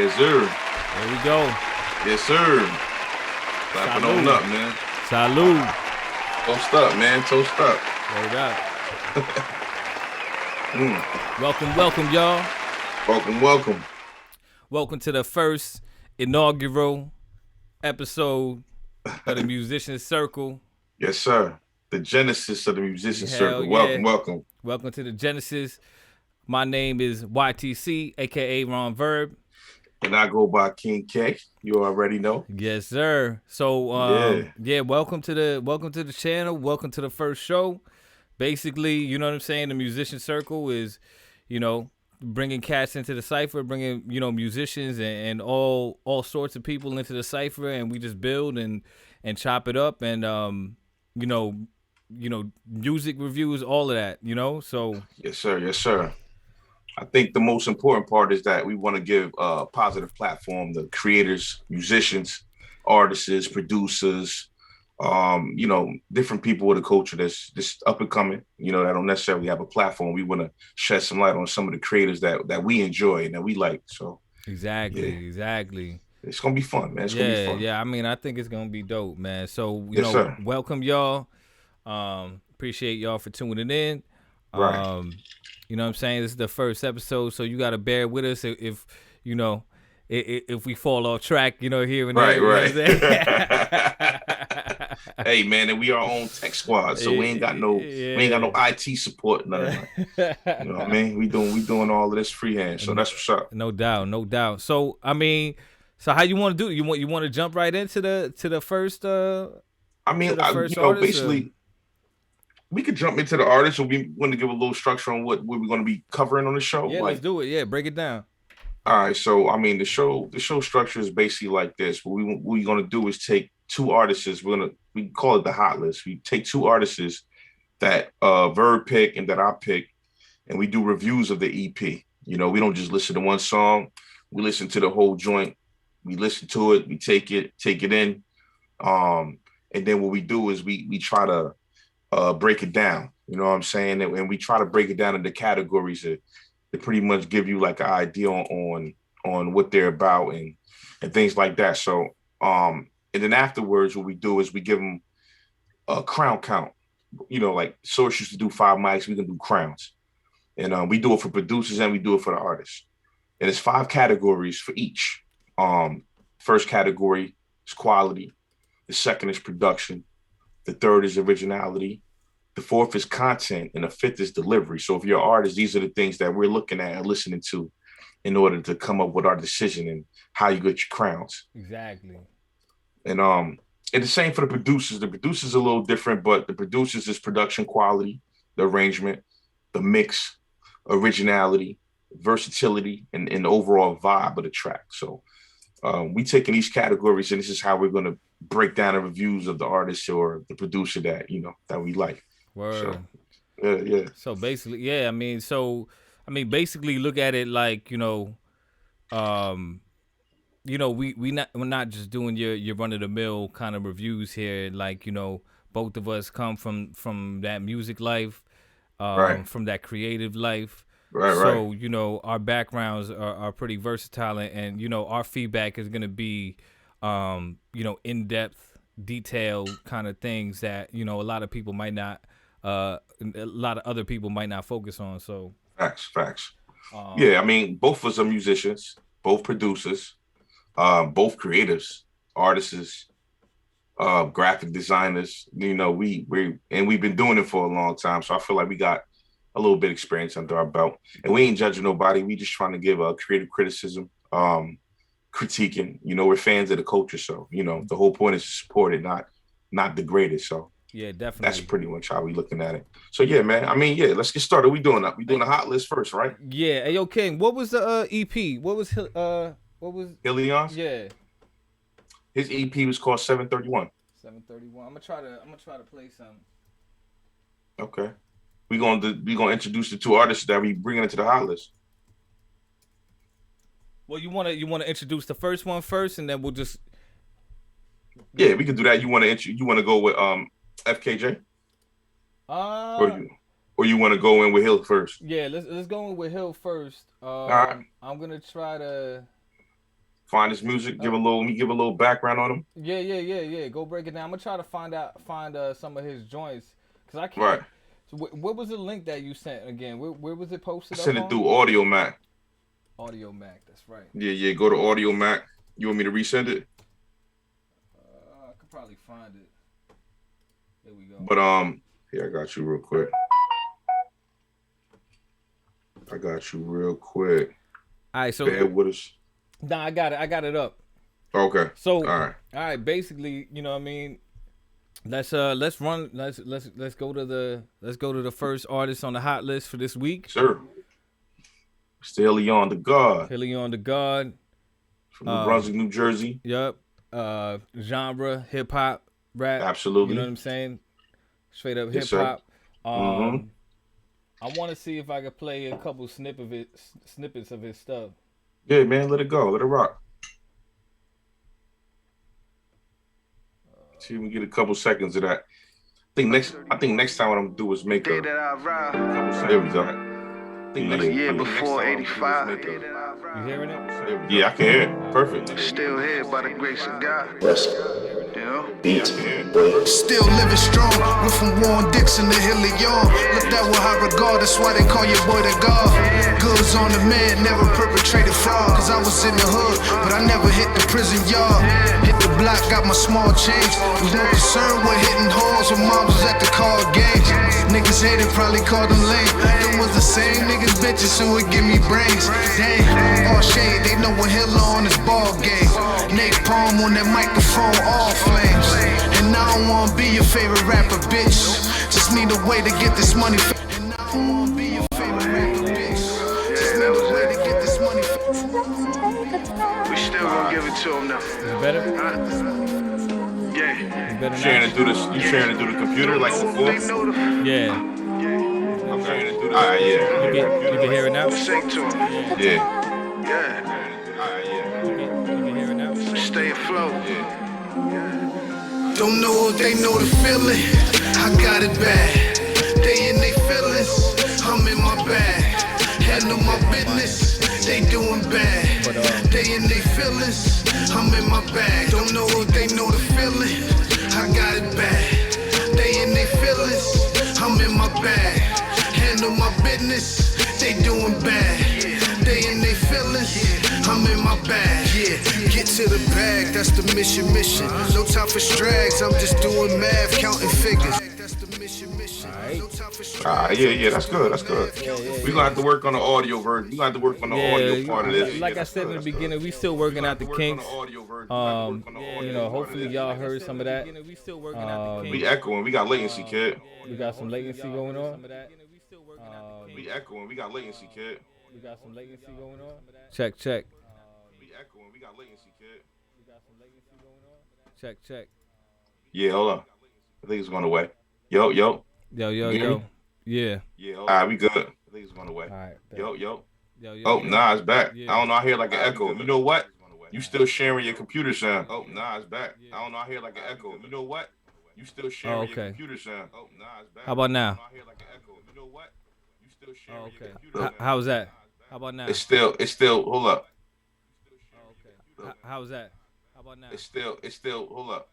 Yes, sir. There we go. Yes, sir. Clapping on Salud. up, man. Salud. Toast up, man. Toast up. Word up. Mm. Welcome, y'all. Welcome. Welcome to the first inaugural episode of the Musician Circle. Yes, sir. The genesis of the musician Hell circle. yeah. Welcome. Welcome to the Genesis. My name is YTC, aka Ron Verb. And I go by King K. You already know. Yes, sir. So welcome to the channel. Welcome to the first show. Basically, you know what I'm saying? The Musician Circle is, bringing cats into the cypher, bringing, musicians and all sorts of people into the cypher, and we just build and chop it up and music reviews, all of that, So Yes, sir. Yes, sir. I think the most important part is that we want to give a positive platform to creators, musicians, artists, producers, different people with a culture that's just up and coming, that don't necessarily have a platform. We want to shed some light on some of the creators that we enjoy and that we like. So exactly. It's gonna be fun, man. It's gonna be fun. Yeah. I mean, I think it's gonna be dope, man. So Yes, sir. welcome y'all. Appreciate y'all for tuning in. Right. You know what I'm saying? This is the first episode, so you gotta bear with us if if we fall off track, here and there. Right. You know what I'm saying? Hey, man, and we are our own tech squad, so we ain't got no IT support, none of that. You know what I mean? We doing all of this freehand, so that's what's up. No doubt. So I mean, how you want to do it? You want to jump right into the first? Basically, we could jump into the artist, or we want to give a little structure on what we're going to be covering on the show. Yeah, let's do it. Yeah, break it down. All right, so I mean, the show structure is basically like this. What we're going to do is take two artists. We call it the hot list. We take two artists that Verb pick and that I pick, and we do reviews of the EP. We don't just listen to one song. We listen to the whole joint. We listen to it. We take it in, and then what we do is we try to break it down. You know what I'm saying? And we try to break it down into categories to pretty much give you like an idea on what they're about and things like that. So and then afterwards, what we do is we give them a crown count. Like Source used to do 5 mics, we can do crowns. And we do it for producers and we do it for the artists. And it's 5 categories for each. First category is quality. The second is production. The third is originality. The fourth is content, and the fifth is delivery. So if you're an artist, these are the things that we're looking at and listening to in order to come up with our decision and how you get your crowns. Exactly. And the same for the producers. The producers are a little different, but the producers is production quality, the arrangement, the mix, originality, versatility, and the overall vibe of the track. So we take in these categories, and this is how we're going to break down the reviews of the artist or the producer that we like. Word. So, yeah. So basically, yeah, basically look at it like, we're not just doing your run of the mill kind of reviews here. Like, both of us come from that music life, Right. from that creative life. Right. So, our backgrounds are pretty versatile and our feedback is going to be, in-depth, detailed kind of things that, a lot of people might not, a lot of other people might not focus on. So facts. Yeah, both of us are musicians, both producers, both creatives, artists, graphic designers. We've been doing it for a long time. So I feel like we got a little bit of experience under our belt, and we ain't judging nobody. We just trying to give a creative criticism, critiquing. We're fans of the culture, so the whole point is to support it, not degrade it. So yeah, definitely. That's pretty much how we looking at it. So yeah, man. Let's get started. We doing a hot list first, right? Yeah. Hey, yo, King, what was the EP? What was Helions? Yeah. His EP was called 731. 731. I'm gonna try to play some. Okay. We gonna introduce the two artists that we bringing into the hot list. Well, you wanna introduce the first one first, and then we'll just. Yeah, we can do that. You wanna go with FKJ? Or you want to go in with Hill first? Yeah, let's go in with Hill first. All right. I'm gonna try to. find his music. Give a little background on him. Yeah. Go break it down. I'm gonna try to find some of his joints because I can't. Right. So what was the link that you sent again? Where was it posted up Send it on? through Audio Mac. Audio Mac. That's right. Yeah. Go to Audio Mac. You want me to resend it? I could probably find it. There we go. But here I got you real quick. All right, so bear with us. Nah, I got it up. Okay. So all right, basically, you know what I mean? Let's go to the first artist on the hot list for this week. Sure. Still Leon the God. Leon the God. From New Brunswick, New Jersey. Yep. Genre, hip hop, rap. Absolutely. You know what I'm saying? Straight up hip hop. I want to see if I could play a couple snippets of his stuff. Yeah, man, let it go. Let it rock. See if we get a couple seconds of that. I think next time what I'm gonna do is make a couple. There we go. The year before 85. You hearing it? Yeah, I can hear it. Perfect. Still here by the grace of God. Yes. You know? Beat. Still living strong. We're from Warren Dixon to Hilliard. Looked at with high regard, that's why they call your boy the God. Goods on the man, never perpetrated fraud. Cause I was in the hood, but I never hit the prison yard. Hit the block, got my small change. Was no concern with hitting holes when moms was at the card games. Niggas hated, probably called them lame. Them was the same niggas bitches who would give me brains. Damn, all shade, they know what Hitler on this ball game. Nate Palm on that microphone, all flames. And I don't wanna be your favorite rapper, bitch. Just need a way to get this money. And I don't wanna be your favorite rapper, bitch. Just need a way to get this money. We still gonna give it to him now. Is it better? Yeah. You better You sharing it through the computer like before? Yeah. Okay. Alright, yeah. You can hear it now? Sing to him. Yeah. Yeah. Alright, yeah. You can hear it now? Stay afloat. Yeah. Don't know if they know the feeling. I got it bad. They in they feelings. I'm in my bag. Handle my business. They doing bad. They in they feelings. I'm in my bag. Don't know if they know the feeling. I got it bad. They in they feelings. I'm in my bag. Handle my business. They doing bad. They in they feelings. I'm in my bag. Yeah, get to the bag. That's the mission. No time for strags. I'm just doing math, counting figures. That's the mission. Yeah, that's good. We gonna have to work on the audio version. We gonna have to work on the audio part of this. Like I said in the beginning, we still working out the kinks. You know, hopefully y'all heard some of that. We echoing. We got latency, kid. We got some latency going on. We echoing. We got latency, kid. We got some latency going on. Check. We echoing. We got latency, kid. We got some latency going on. Check. Yeah, hold on. I think it's going away. Yo. Yo. Yeah. All right, we good. I think it's going away. All right. Yo. Oh, nah, it's back. Yeah. I don't know. I hear like an echo. You know what? You still sharing your computer sound. Oh, nah, it's back. I don't know. I hear like an echo. You know what? You still sharing your computer sound. Oh, nah, it's back. How about now? I hear like an echo. You know what? You still sharing Okay. your computer sound. How's that? How about now? It's still, hold up. How's that? How about now? It's still, hold up.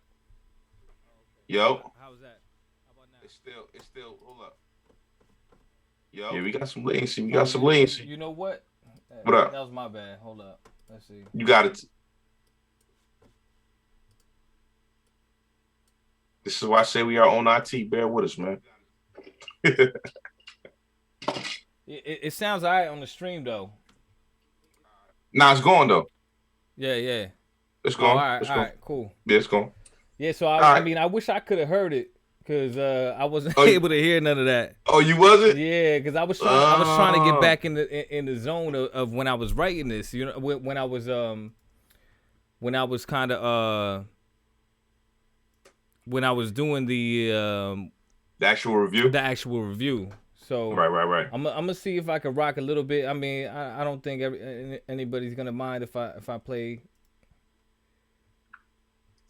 Yo. How's that? How about now? It's still, hold up. Yo. Yeah, we got some latency. You know what? What up? That was my bad. Hold up. Let's see. You got it. This is why I say we are on IT. Bear with us, man. It sounds alright on the stream though. Nah, it's going though. Yeah. It's going. All right, cool. Yeah, it's going. Yeah, so I mean, I wish I could have heard it because I wasn't able to hear none of that. Oh, you wasn't? Yeah, because I was trying to get back in the zone of when I was writing this. You know, when I was kind of when I was doing the actual review. The actual review. So right. I'm gonna see if I can rock a little bit. I mean, I don't think anybody's gonna mind if I play.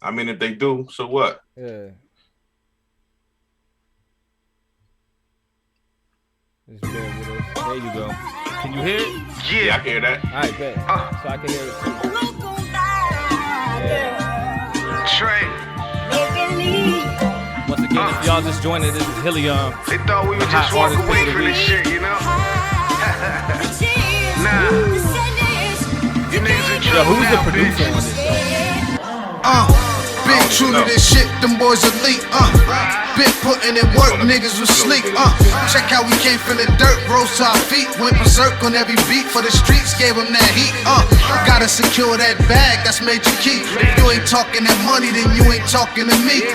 I mean, if they do, so what? Yeah. Just bear with us. There you go. Can you hear it? Yeah, I can hear that. All right, bet. So I can hear it too. Trey. Once again, if y'all just joining, this is Helion. They thought we would just walk away from this shit, you know? Nah. You niggas in trouble Who's the now, producer on bitch. this? Been true to this shit, them boys elite, Been putting in work, niggas was sleep, Check how we came from the dirt, rose to our feet. Went berserk on every beat for the streets, gave them that heat, Gotta secure that bag, that's major key. If you ain't talking that money, then you ain't talking to me,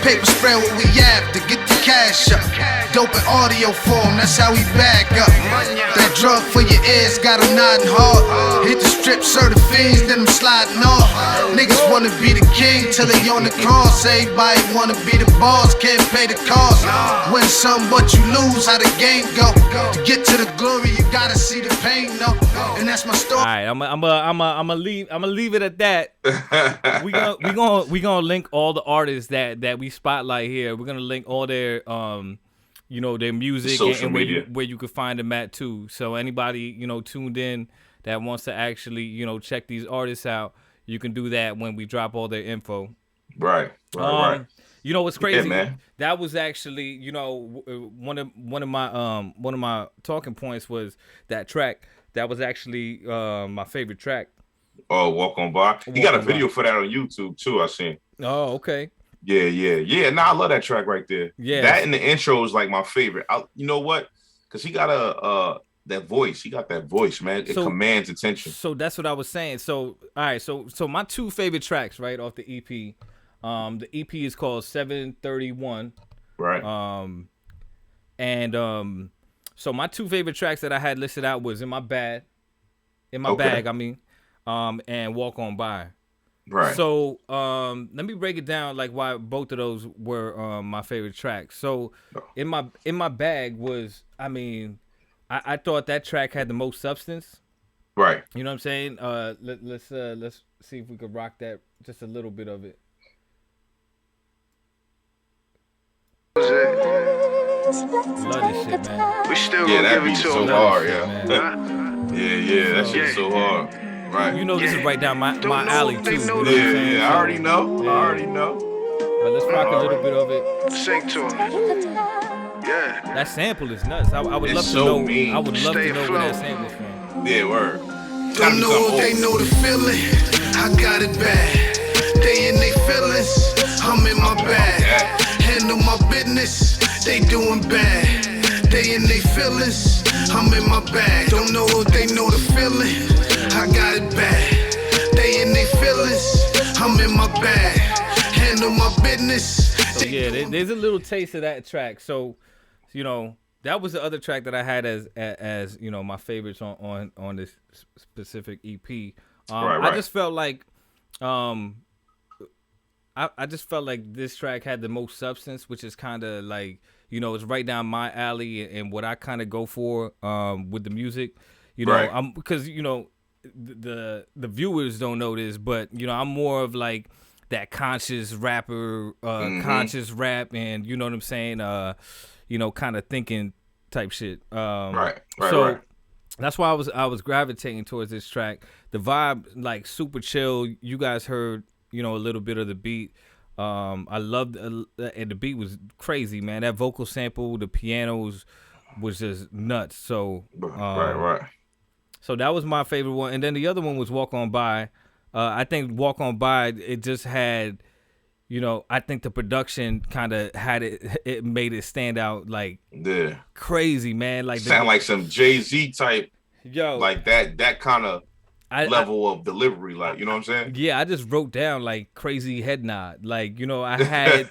Paper spread what we have to get the cash up. Dope in audio form, that's how we bag up. That drug for your ears, got them nodding hard. Hit the strip, serve the fiends, then them sliding off. Niggas wanna be the king till they on the cross. Everybody wanna be the boss, can't pay the cost. Win some, but you lose, how the game go. To get to the glory, you gotta see the pain, no. And that's my story. All right, I'm gonna leave it at that. we gonna link all the artists that we spotlight here. We're gonna link all their their music and where you can find them at too. So anybody tuned in that wants to actually check these artists out, you can do that when we drop all their info. Right. You know what's crazy? Yeah, man. That was actually one of my talking points was that track. That was actually my favorite track. Oh, Walk On By. He got a video for that on YouTube too, I seen. Oh, okay. Yeah. Nah, I love that track right there. Yeah. That and the intro is like my favorite. You know what? Because he got that voice. He got that voice, man. It commands attention. So that's what I was saying. So all right. So my two favorite tracks, right, off the EP. The EP is called 731. Right. So my two favorite tracks that I had listed out was In My Bag, I mean, and Walk On By. Right. So let me break it down like why both of those were my favorite tracks. So In My Bag was, I mean, I thought that track had the most substance. Right. You know what I'm saying? Let's see if we could rock that, just a little bit of it. Love this shit, man. We still gonna give it to so him. hard, man. Yeah, that shit's so hard. Right. This is right down my alley too. You know what I'm saying? Yeah, I already know. But let's rock a little bit of it. Sing to him. Yeah. That sample is nuts. I would love to know. I would love to know where that sample is from. Yeah, word. Don't know if they know the feeling. I got it bad. They in they feelings. I'm in my bag. Handle my business. They doing bad. They in they feelings. I'm in my bag. Don't know if they know the feeling. I got it bad. They in they feelings. I'm in my bag. Handle my business. So yeah, there's a little taste of that track. So, that was the other track that I had as my favorites on this specific EP. Right. I just felt like, I just felt like this track had the most substance, which is kind of like, it's right down my alley and what I kind of go for with the music. Right. Because the viewers don't know this, but I'm more of like that conscious rapper, conscious rap, and you know what I'm saying, kind of thinking type shit. Right. That's why I was gravitating towards this track. The vibe, like, super chill. You guys heard, a little bit of the beat. I loved, and the beat was crazy, man. That vocal sample, the pianos was just nuts. So right. So that was my favorite one, and then the other one was Walk On By. I think Walk On By, it just had, I think the production kind of had it made it stand out like crazy, man. Like sound like some Jay-Z type, like that kind of level of delivery, like, you know what I'm saying? Yeah, I just wrote down like crazy head nod, like, I had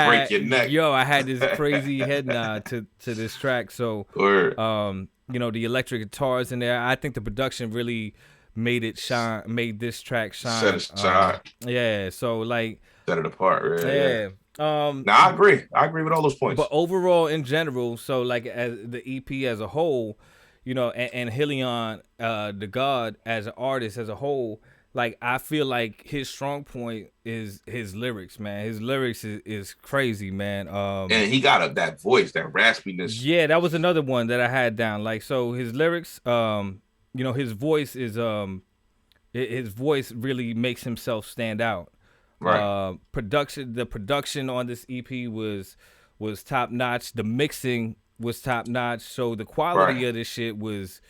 break your neck. I had this crazy head nod to this track. So the electric guitars in there, I think the production really made this track shine. Yeah, so like set it apart. Yeah. Now I agree with all those points. But overall, in general, so like as the EP as a whole, and Helion, the God as an artist as a whole, like I feel like his strong point is his lyrics, man. His lyrics is crazy, man. And he got that voice, that raspiness. Yeah, that was another one that I had down. Like, so his lyrics, his voice is his voice really makes himself stand out. Right. The production on this EP was top notch. The mixing was top notch. So the quality Right. of this shit was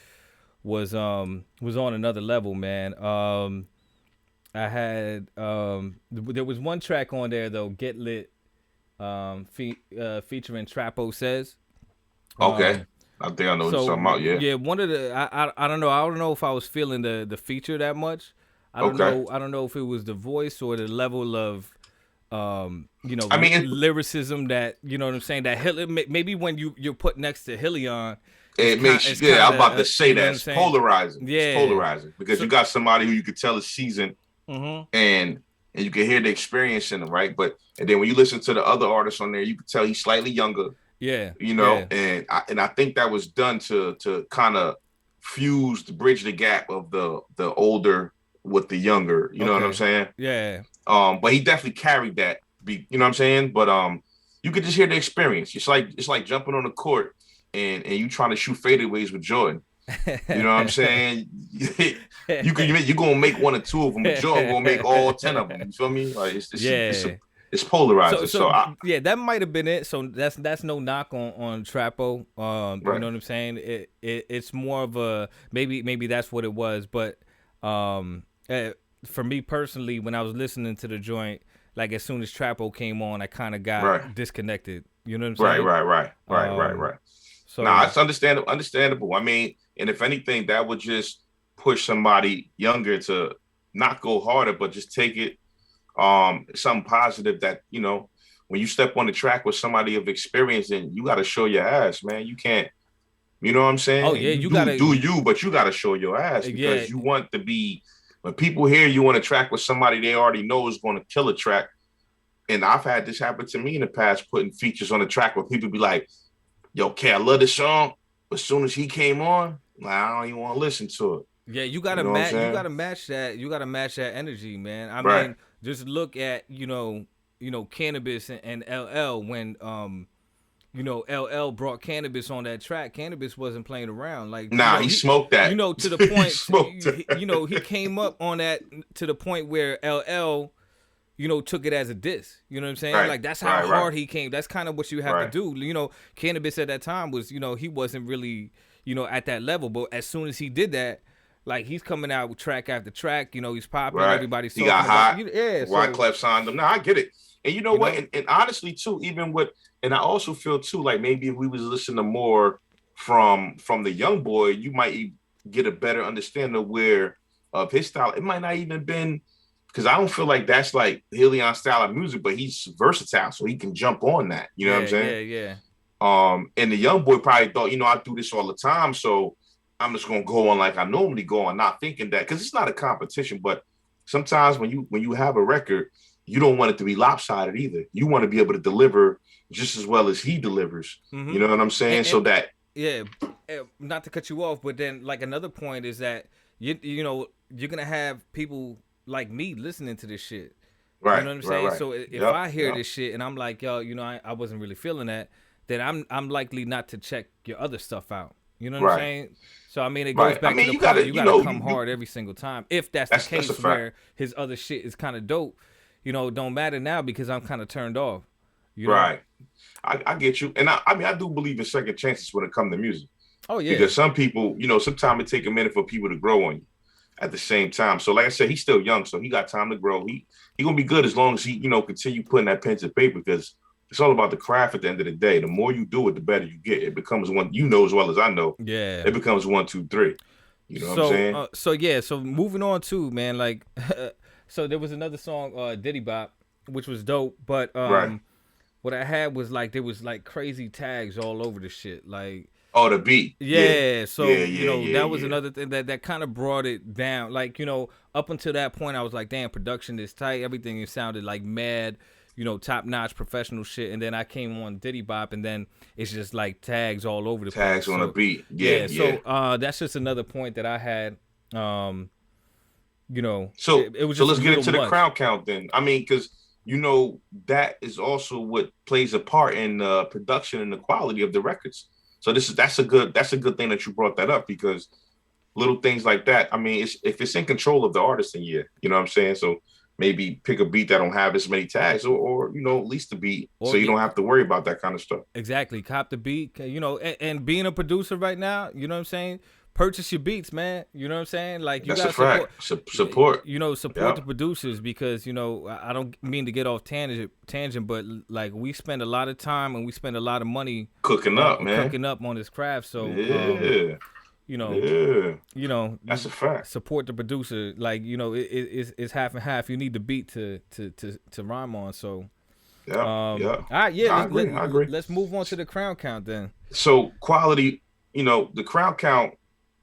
on another level, man. I had there was one track on there though, Get Lit, featuring Trapo Says. Okay. I think I know what you're talking about. Yeah. One of the I don't know. I don't know if I was feeling the feature that much. I don't Okay. know. I don't know if it was the voice or the level of I mean, lyricism that, you know what I'm saying, that maybe when you're put next to Hillion, it makes yeah. I'm about to say you know that what I'm it's saying? polarizing. Yeah. It's polarizing because you got somebody who you could tell is seasoned, and you can hear the experience in them, right? But and then when you listen to the other artists on there, you can tell he's slightly younger. Yeah. You know, yeah. and I think that was done to kind of bridge the gap of the older with the younger. You know what I'm saying? Yeah. But he definitely carried that beat. You know what I'm saying? But you could just hear the experience. It's like jumping on the court and you trying to shoot fadeaways with Jordan. You know what I'm saying? You're gonna make one or two of them, but Jordan gonna make all 10 of them. You feel me? Like it's polarizing. So that might have been it. So that's no knock on Trapo. Right. You know what I'm saying? It's more of a maybe that's what it was. But for me personally, when I was listening to the joint, like as soon as Trapo came on, I kind of got disconnected. You know what I'm saying? Right. So it's understandable. I mean, and if anything, that would just push somebody younger to not go harder, but just take it something positive that, you know, when you step on the track with somebody of experience, then you got to show your ass, man. You can't, you know what I'm saying? Oh yeah, you gotta do you, but you got to show your ass because you want to be, when people hear you on a track with somebody they already know is going to kill a track. And I've had this happen to me in the past, putting features on the track where people be like, yo, I love this song. But as soon as he came on, I don't even want to listen to it. Yeah, you gotta match. You gotta match that. You gotta match that energy, man. I mean, just look at you know, Cannabis and LL when LL brought Cannabis on that track. Cannabis wasn't playing around. Like he smoked that. You know, to the point. He came up on that to the point where LL, took it as a diss. You know what I'm saying? Right. Like that's how hard he came. That's kind of what you have to do. You know, Cannabis at that time was, he wasn't really, at that level. But as soon as he did that, like he's coming out with track after track. He's popping. Right. Everybody's talking about. He got hot. Yeah. Wyclef signed him. No, I get it. And you know what? And honestly, too, even with, and I also feel too, like maybe if we was listening to more from the young boy, you might get a better understanding of his style. It might not even been, because I don't feel like that's like Hillion style of music, but he's versatile, so he can jump on that. You know what I'm saying? Yeah. And the young boy probably thought, I do this all the time, so I'm just gonna go on like I normally go on, not thinking that, because it's not a competition. But sometimes when you have a record, you don't want it to be lopsided either. You want to be able to deliver just as well as he delivers. Mm-hmm. You know what I'm saying? Not to cut you off, but then like another point is that you're gonna have people like me listening to this shit. Right. You know what I'm saying? Right. So if I hear this shit and I'm like, yo, I wasn't really feeling that, then I'm likely not to check your other stuff out. You know what I'm saying? So I mean, it goes back to the point you gotta come hard every single time. If that's the case, where his other shit is kind of dope, it don't matter now because I'm kind of turned off. Right. I get you, and I do believe in second chances when it comes to music. Oh yeah. Because some people, sometimes it take a minute for people to grow on you. At the same time, so like I said, he's still young, so he got time to grow. He gonna be good as long as he continue putting that pen to paper, because it's all about the craft at the end of the day. The more you do it, the better you get. It becomes one, as well as I know. Yeah. It becomes 1, 2, 3. You know what I'm saying? So moving on to, man, like, so there was another song, Diddy Bop, which was dope, but what I had was like there was like crazy tags all over the shit, like. Oh, the beat. Yeah. So, that was another thing that kind of brought it down. Like, up until that point, I was like, damn, production is tight. Everything sounded like mad, top-notch professional shit. And then I came on Diddy Bop, and then it's just like tags all over the place. Tags on the beat. Yeah. So that's just another point that I had. So it was just let's get into the crown count then. I mean, because that is also what plays a part in production and the quality of the records. So that's a good thing that you brought that up, because little things like that. I mean, if it's in control of the artist, then yeah, you know what I'm saying. So maybe pick a beat that don't have as many tags, or you know, at least the beat, Or so you don't have to worry about that kind of stuff. exactly, cop the beat. You know, and being a producer right now, you know what I'm saying. Purchase your beats, man. You know what I'm saying? Like you That's gotta a fact. Support. You know, support Yep. the producers because you know I don't mean to get off tangent, but like we spend a lot of time and we spend a lot of money Cooking up, man. cooking up on this craft. So Yeah. you know, Yeah. you That's a fact. support the producer. Like you know, it's half and half. You need the beat to rhyme on. So Yeah. Yeah. all right, yeah. I agree. I agree. Let's move on to the crown count then. So quality, you know, the crown count,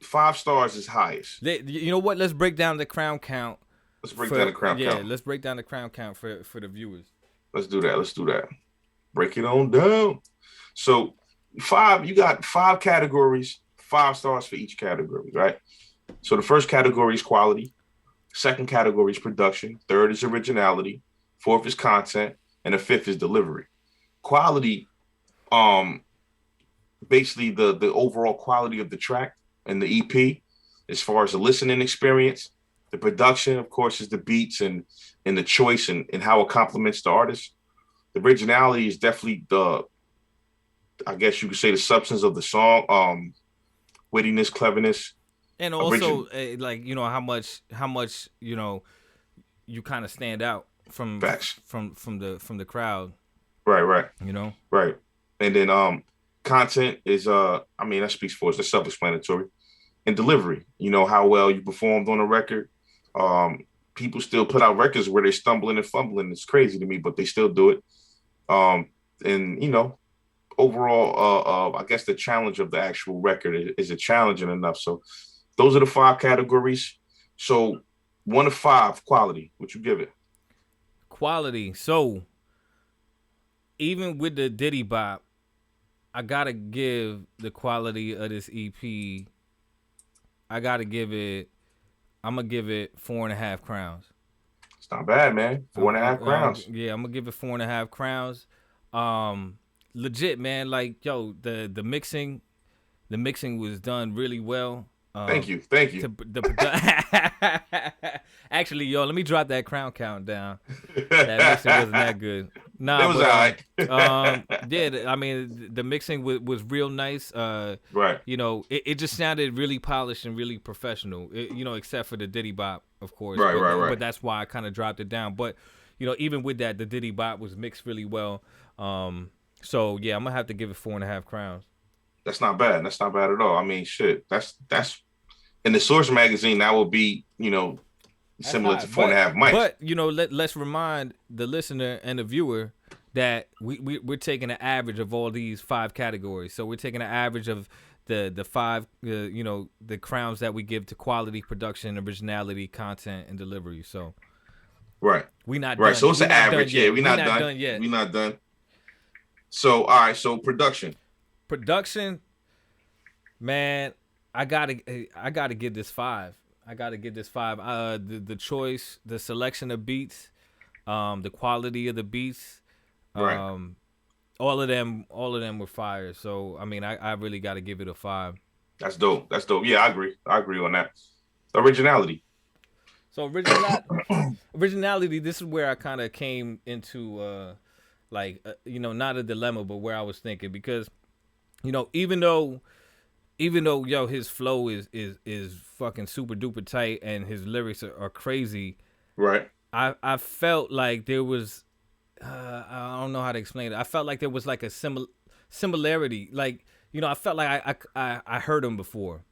5 stars is highest. You know what? Let's break down the crown count. Let's break down the crown count. Yeah, let's break down the crown count for the viewers. Let's do that. Let's do that. Break it on down. So you got 5 categories, 5 stars for each category, right? So the first category is quality. Second category is production. Third is originality. Fourth is content. And the fifth is delivery. Quality, basically the overall quality of the track and the EP, as far as the listening experience. The production, of course, is the beats and the choice and how it complements the artist. The originality is definitely I guess you could say, the substance of the song, wittiness, cleverness. And also, like, you know, how much you know, you kind of stand out from the crowd. Right. You know? Right. And then content is I mean, that speaks for us. It's self-explanatory. And delivery, you know, how well you performed on a record. People still put out records where they're stumbling and fumbling. It's crazy to me, but they still do it. And you know, overall, I guess the challenge of the actual record is a challenging enough. So those are the 5 categories. So 1 to 5 quality, what you give it? Quality. So even with the Diddy Bop, I gotta give the quality of this EP. I'm gonna give it 4.5 crowns. It's not bad, man. 4.5 crowns. Yeah, I'm gonna give it 4.5 crowns. Legit, man. Like, yo, the mixing was done really well. Thank you. Actually, yo, let me drop that crown count down. That mixing wasn't that good. Nah, it was alright. Yeah, I mean, the mixing was real nice. Right. You know, it just sounded really polished and really professional. You know, except for the Diddy Bop, of course. Right. But that's why I kind of dropped it down. But you know, even with that, the Diddy Bop was mixed really well. So yeah, I'm gonna have to give it 4.5 crowns. That's not bad. That's not bad at all. I mean, shit. That's in the Source magazine. That would be, you know, similar to 4.5 mics. But you know, let's remind the listener and the viewer that we're taking an average of all these 5 categories. So we're taking an average of the 5, you know, the crowns that we give to quality, production, originality, content, and delivery. So right, we not right. Done. So it's an average. Yeah, we're not done yet. We're not done. So all right. So production, man. I gotta give this 5. The choice, the selection of beats, the quality of the beats, right. all of them were fire. So I mean, I really got to give it a 5. That's dope. Yeah, I agree on that. Originality. So originality. This is where I kind of came into you know, not a dilemma, but where I was thinking, because you know, even though yo, his flow is fucking super duper tight and his lyrics are crazy. Right. I felt like there was I don't know how to explain it. I felt like there was like a similarity. Like, you know, I felt like I heard him before.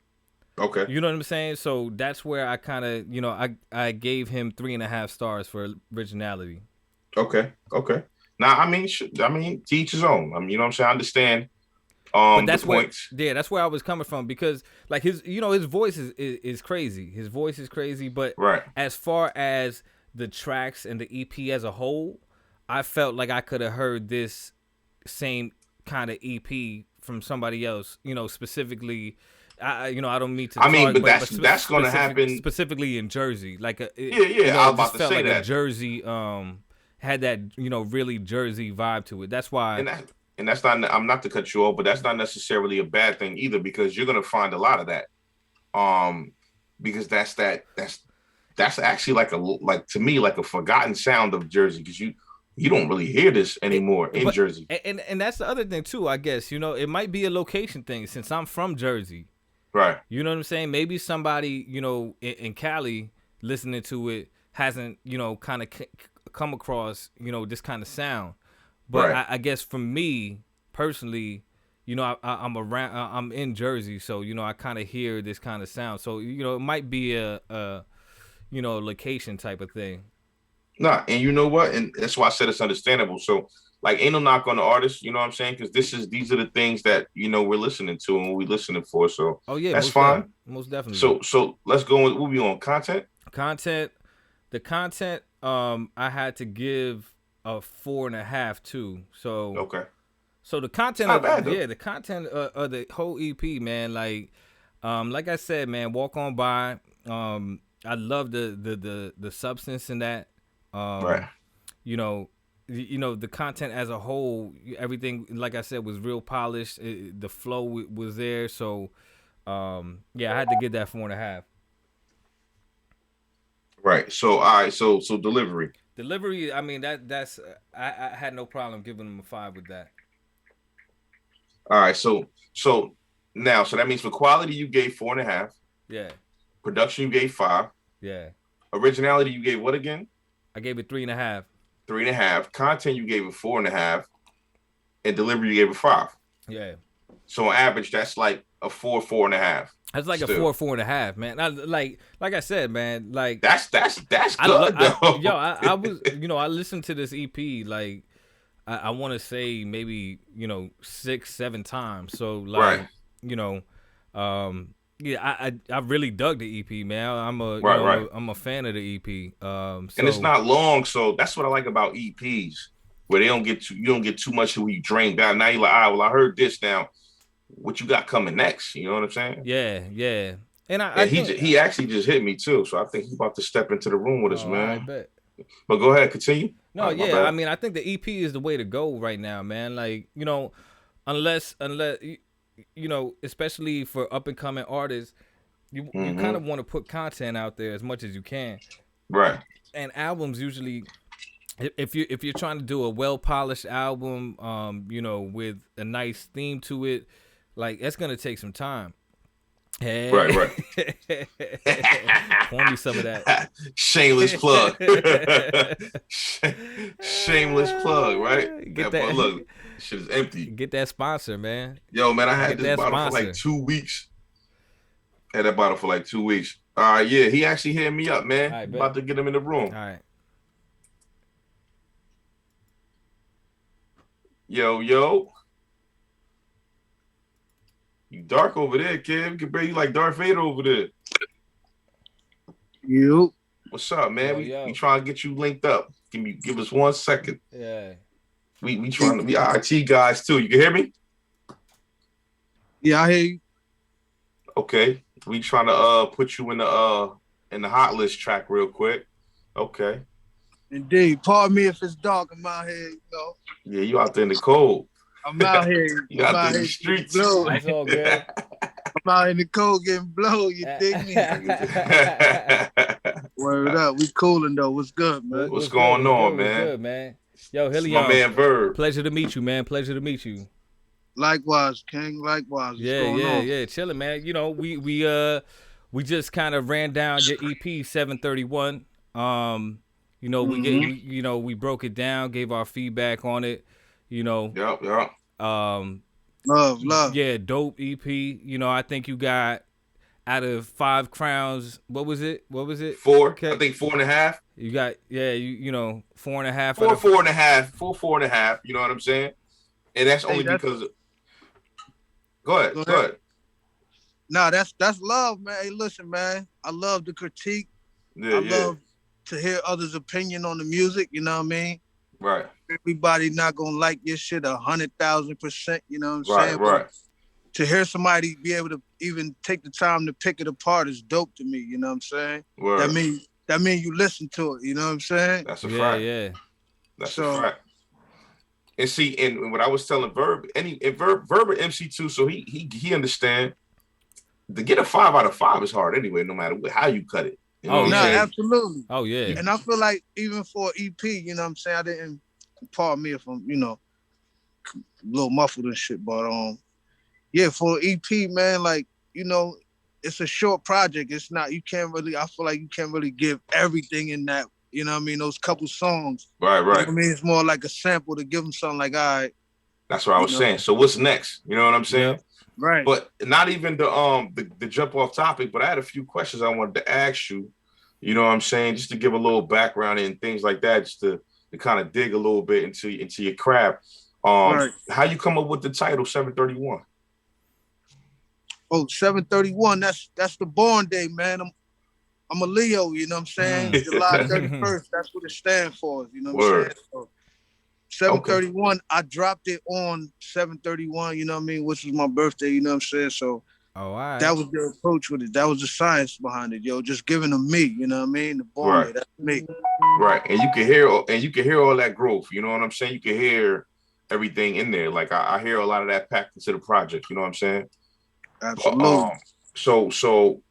Okay. You know what I'm saying? So that's where I kind of, you know, I gave him 3.5 stars for originality. Okay. Now, I mean, to each his own. I mean, you know what I'm saying? I understand. But that's that's where I was coming from, because like his voice is crazy. His voice is crazy, but right. As far as the tracks and the EP as a whole, I felt like I could have heard this same kind of EP from somebody else. You know, specifically, I don't mean to. I mean, but that's going to happen specifically in Jersey. Like yeah. You know, I was about to say like that a Jersey had that, you know, really Jersey vibe to it. That's why. And that's not, I'm not to cut you off, but that's not necessarily a bad thing either, because you're going to find a lot of that Because that's actually like to me like a forgotten sound of Jersey, because you don't really hear this anymore in Jersey. And that's the other thing too, I guess. It might be a location thing since I'm from Jersey. Right. You know what I'm saying? Maybe somebody, in Cali listening to it hasn't, kind of come across, this kind of sound. But right. I guess for me personally, I'm in Jersey, so I kind of hear this kind of sound. So it might be a location type of thing. Nah, and you know what? And that's why I said it's understandable. So, like, ain't no knock on the artist, you know what I'm saying? Because these are the things that we're listening to and we're listening for. So, oh yeah, that's fine. Most definitely. So let's go with what we on content. The content. I had to give a 4.5 too. So okay. So the content the content of the whole EP, man. Like I said, man, Walk On By. I love the substance in that. Right. The content as a whole, everything, like I said, was real polished. The flow was there. So, I had to get that 4.5. Right. So, all right. So delivery. Delivery. I mean, that's I had no problem giving them a 5 with that. All right. So now, so that means for quality you gave 4.5. Yeah. Production you gave 5. Yeah. Originality you gave what again? I gave it 3.5. 3.5. Content you gave it 4.5, and delivery you gave it 5. Yeah. So on average, that's like a 4.5. That's like still. A 4.5, man. Like I said, man. Like that's good. I was, I listened to this EP like I want to say maybe 6-7 times. So like I really dug the EP, man. I'm I'm a fan of the EP. And it's not long, so that's what I like about EPs, where you don't get too much of you drained out. Now you're like, well, I heard this now. What you got coming next? You know what I'm saying? Yeah. And he actually just hit me too, so I think he's about to step into the room with us, man. I bet. But go ahead, continue. No, I mean, I think the EP is the way to go right now, man. Like, unless especially for up and coming artists, you kind of want to put content out there as much as you can. Right. And albums usually, if you're trying to do a well polished album, with a nice theme to it, like that's gonna take some time. Hey. Right. Pour me some of that. Shameless plug. Shameless plug, right? Get that. Look, shit is empty. Get that sponsor, man. Yo, man, I had this bottle for like 2 weeks. Had that bottle for like 2 weeks. Yeah, he actually hit me up, man. Right, about to get him in the room. All right. Yo. You dark over there, kid. We can bring you like Darth Vader over there. You. What's up, man? We trying to get you linked up. Give us 1 second. Yeah. We trying to be IT guys too. You can hear me? Yeah, I hear you. Okay. We trying to put you in the hot list track real quick. Okay. Indeed. Pardon me if it's dark. I'm out here, Yeah, you out there in the cold. I'm out here. You out there in the streets. That's all good. I'm out in the cold getting blown. You dig me? Word up. We cooling though. What's good, man? What's going on, man? Good, man. Yo, Hilly, my man Verb. Pleasure to meet you, man. Pleasure to meet you. Likewise, King. Likewise. Yeah. Chilling, man. We just kind of ran down your EP 731. We broke it down, gave our feedback on it. Yep. Love. Yeah, dope EP. I think you got out of 5 crowns. What was it? 4. Okay. I think 4.5. You got 4.5. 4.5. 4.5. You know what I'm saying? And that's only because. Go ahead. No, that's love, man. Hey, listen, man. I love the critique. Yeah, I love to hear others' opinion on the music. You know what I mean? Right. Everybody not gonna like your shit 100,000%. You know what I'm saying? Right. But to hear somebody be able to even take the time to pick it apart is dope to me. You know what I'm saying? Word. That mean you listen to it. You know what I'm saying? That's a fact. Yeah. That's a fact. And see, and what I was telling Verb, Verb MC too, so he understand. to get a 5 out of 5 is hard anyway, no matter how you cut it. You know Oh, what yeah. I'm saying? Absolutely. Oh yeah. And I feel like even for EP, you know what I'm saying? I didn't, pardon me if I'm, a little muffled and shit, but yeah, for EP, man, like, it's a short project. It's not, I feel like you can't really give everything in that, you know what I mean? Those couple songs. Right. You know what I mean? It's more like a sample to give them something like, all right. That's what I was saying. So what's next? You know what I'm saying? Yep. Right. But not even the jump off topic, but I had a few questions I wanted to ask you. You know what I'm saying? Just to give a little background and things like that, just to kind of dig a little bit into your craft. Right. How you come up with the title 731? Oh, 731, that's the born day, man. I'm a Leo, you know what I'm saying? July 31st, that's what it stands for, you know what I'm saying? So 731, okay. I dropped it on 731, you know what I mean, which was my birthday, you know what I'm saying? So that was the approach with it. That was the science behind it, yo. Just giving them me, you know what I mean? The born day, that's me. Right. And you can hear all that growth, you know what I'm saying? You can hear everything in there. Like I hear a lot of that packed into the project, you know what I'm saying? Absolutely. But, so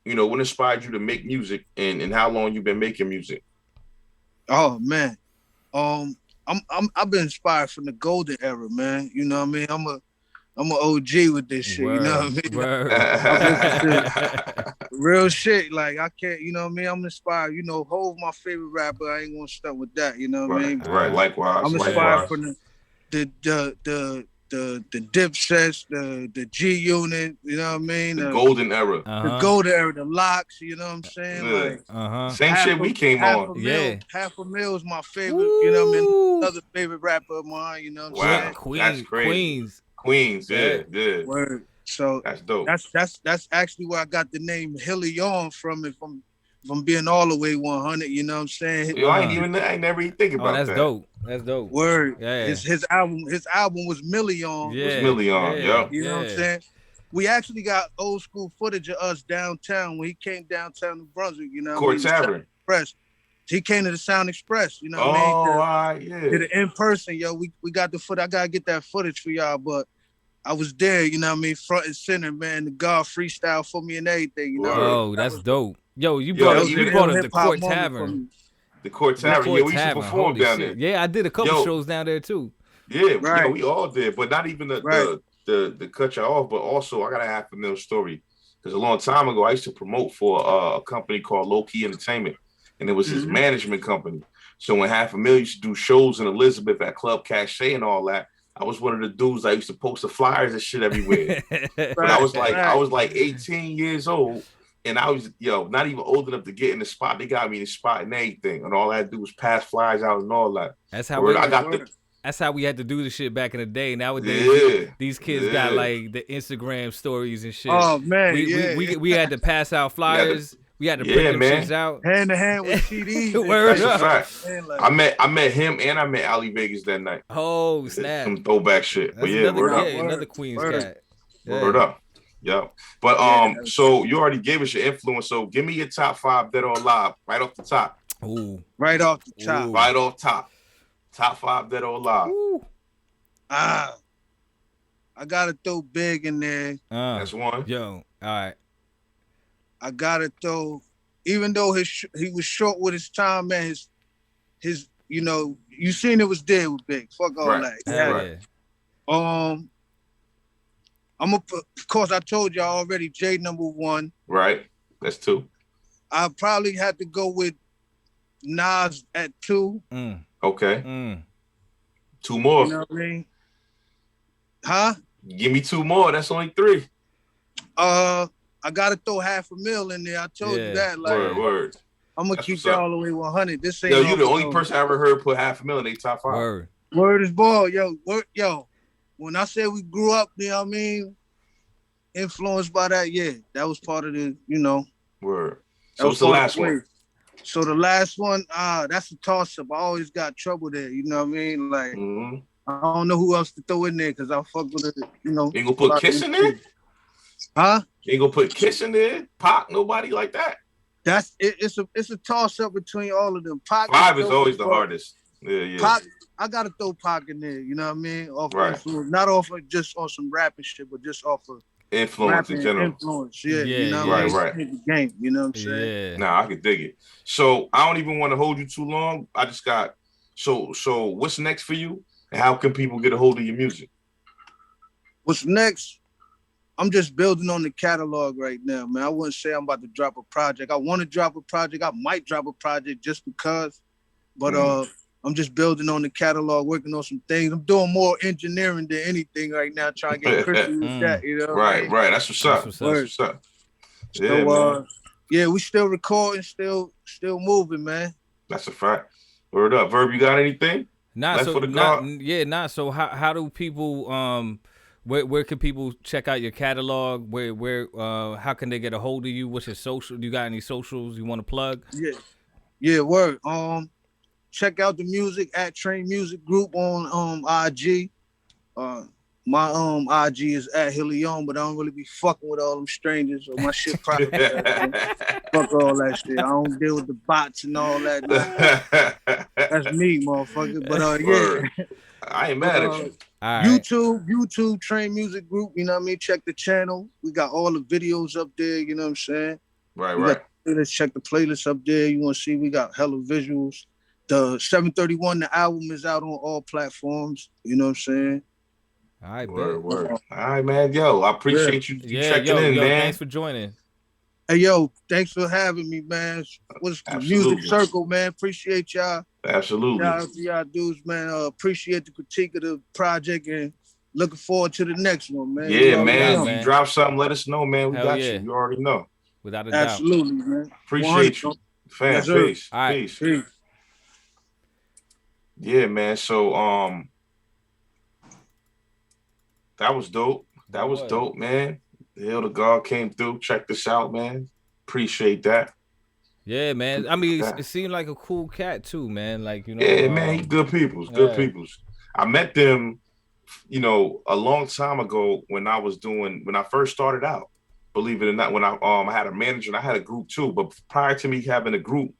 what inspired you to make music and how long you been making music? Oh man. I've been inspired from the golden era, man. You know what I mean? I'm an OG with this shit. You know what I mean? Real shit. Like I can't, you know what I mean? I'm inspired. Hov my favorite rapper. I ain't gonna start with that. You know what I mean? Right. Likewise. I'm inspired from the Dipsets, the G Unit, you know what I mean? The golden era. The golden era, the Locks, you know what I'm saying? Like same shit we came on. Half a Mil is my favorite, you know what I mean? Another favorite rapper of mine, you know what I'm saying? That's crazy. Queens, yeah. Word. So that's dope. That's actually where I got the name Hilly on from, if I'm being all the way 100, you know what I'm saying? Yo, I ain't never even think about that's that. Dope. That's dope. Word. Yeah. His album was Million. Yeah. It was Million, yeah. You know what I'm saying? We actually got old school footage of us downtown when he came downtown to Brunswick, you know what I mean? Court Tavern. He came to the Sound Express, you know what I mean? Yeah. Did it in person, yo. We got the footage. I gotta get that footage for y'all, but I was there, you know what I mean, front and center, man. The God freestyle for me and everything, you know. Oh, that's dope. Yo, you brought up the Court Tavern. The Court Tavern. Yeah, we used to perform down there. Yeah, I did a couple shows down there too. Yeah, we all did, but not even the cut you off, but also I got a $500,000 story. Because a long time ago, I used to promote for a company called Low Key Entertainment, and it was his management company. So when $500,000 used to do shows in Elizabeth at Club Cache and all that, I was one of the dudes that used to post the flyers and shit everywhere. But I was like 18 years old, and I was not even old enough to get in the spot. They got me in the spot and everything, and all I had to do was pass flyers out and all that. That's how that's how we had to do the shit back in the day. Nowadays, these kids got like the Instagram stories and shit. Oh man, we had to pass out flyers. We had to print them shits out. Hand to hand with CDs. That's a fact. I met him and I met Ali Vegas that night. Oh, snap. Some throwback shit. That's but yeah, word up. Another Queens cat. Yeah. Word up. Yep. But so you already gave us your influence. So give me your top 5 dead or alive right off the top. Ooh. Right off the top. Ooh. Right off top. Top 5 dead or alive. I gotta throw Big in there. That's one. Yo, all right. I gotta throw, even though he was short with his time, man. His you seen it was dead with Big. Fuck all that. Yeah. I'm gonna put, of course, I told y'all already. J number 1. Right. That's 2. I probably had to go with Nas at 2. Okay. 2 more. You know what I mean? Huh? Give me 2 more. That's only 3. I gotta throw $500,000 in there. I told you that. Like, word. I'm gonna keep that all the way 100. This ain't. Yo, you the only person I ever heard put $500,000 in their top 5. Word is ball, yo. When I said we grew up, you know what I mean, influenced by that, that was part of the, Word. So what's the last one? So the last one, that's a toss-up. I always got trouble there, you know what I mean? Like, I don't know who else to throw in there because I fuck with it, You gonna put Kiss in there? Huh? You ain't gonna put Kiss in there? Pac, nobody like that? That's it. It's a toss-up between all of them. Pac 5 is always the hardest. Yeah. Pac, I gotta throw Pac in there, you know what I mean? Not off of just on some rapping shit, but just off of influence in general. Influence, yeah. Yeah, you know yeah. what I mean? Right. The game, you know what I'm saying? Yeah. Nah, I could dig it. So I don't even want to hold you too long. I just got so what's next for you? And how can people get a hold of your music? What's next? I'm just building on the catalog right now, man. I wouldn't say I'm about to drop a project. I want to drop a project. I might drop a project just because, but I'm just building on the catalog, working on some things. I'm doing more engineering than anything right now, trying to get crispy with that, you know? Right. That's what's up. That's what's up. Yeah, so, man. Yeah, we still recording, still moving, man. That's a fact. Word up. Verb, you got anything? So how do people where can people check out your catalog? Where how can they get a hold of you? What's your social? Do you got any socials you want to plug? Yeah, word. Check out the music at Train Music Group on IG. My IG is at Hillion, but I don't really be fucking with all them strangers, so my shit private. Fuck all that shit. I don't deal with the bots and all that. That's me, motherfucker. But yeah. I ain't mad at you. Right. YouTube Train Music Group, you know what I mean? Check the channel. We got all the videos up there, you know what I'm saying? Right. Let's check the playlist up there. You want to see we got hella visuals. The 731, the album is out on all platforms, you know what I'm saying? All right, word. All right, man. Yo, I appreciate you checking in, man. Thanks for joining. Hey, yo, thanks for having me, man. What's the music circle, man? Appreciate y'all. Absolutely. Shout out to y'all dudes, man. Appreciate the critique of the project and looking forward to the next one, man. Yeah, man. If you drop something, let us know, man. We got you. You already know. Without a doubt. Absolutely, man. Appreciate you. Fam, yes, peace. All right. Peace. Yeah, man. So that was dope. That was dope, man. The Hill to God came through. Check this out, man. Appreciate that. Yeah, man. I mean, it seemed like a cool cat too, man. Like, you know. Yeah, man. He good peoples. Good peoples. I met them, you know, a long time ago when I first started out. Believe it or not, when I had a manager and I had a group too. But prior to me having a group,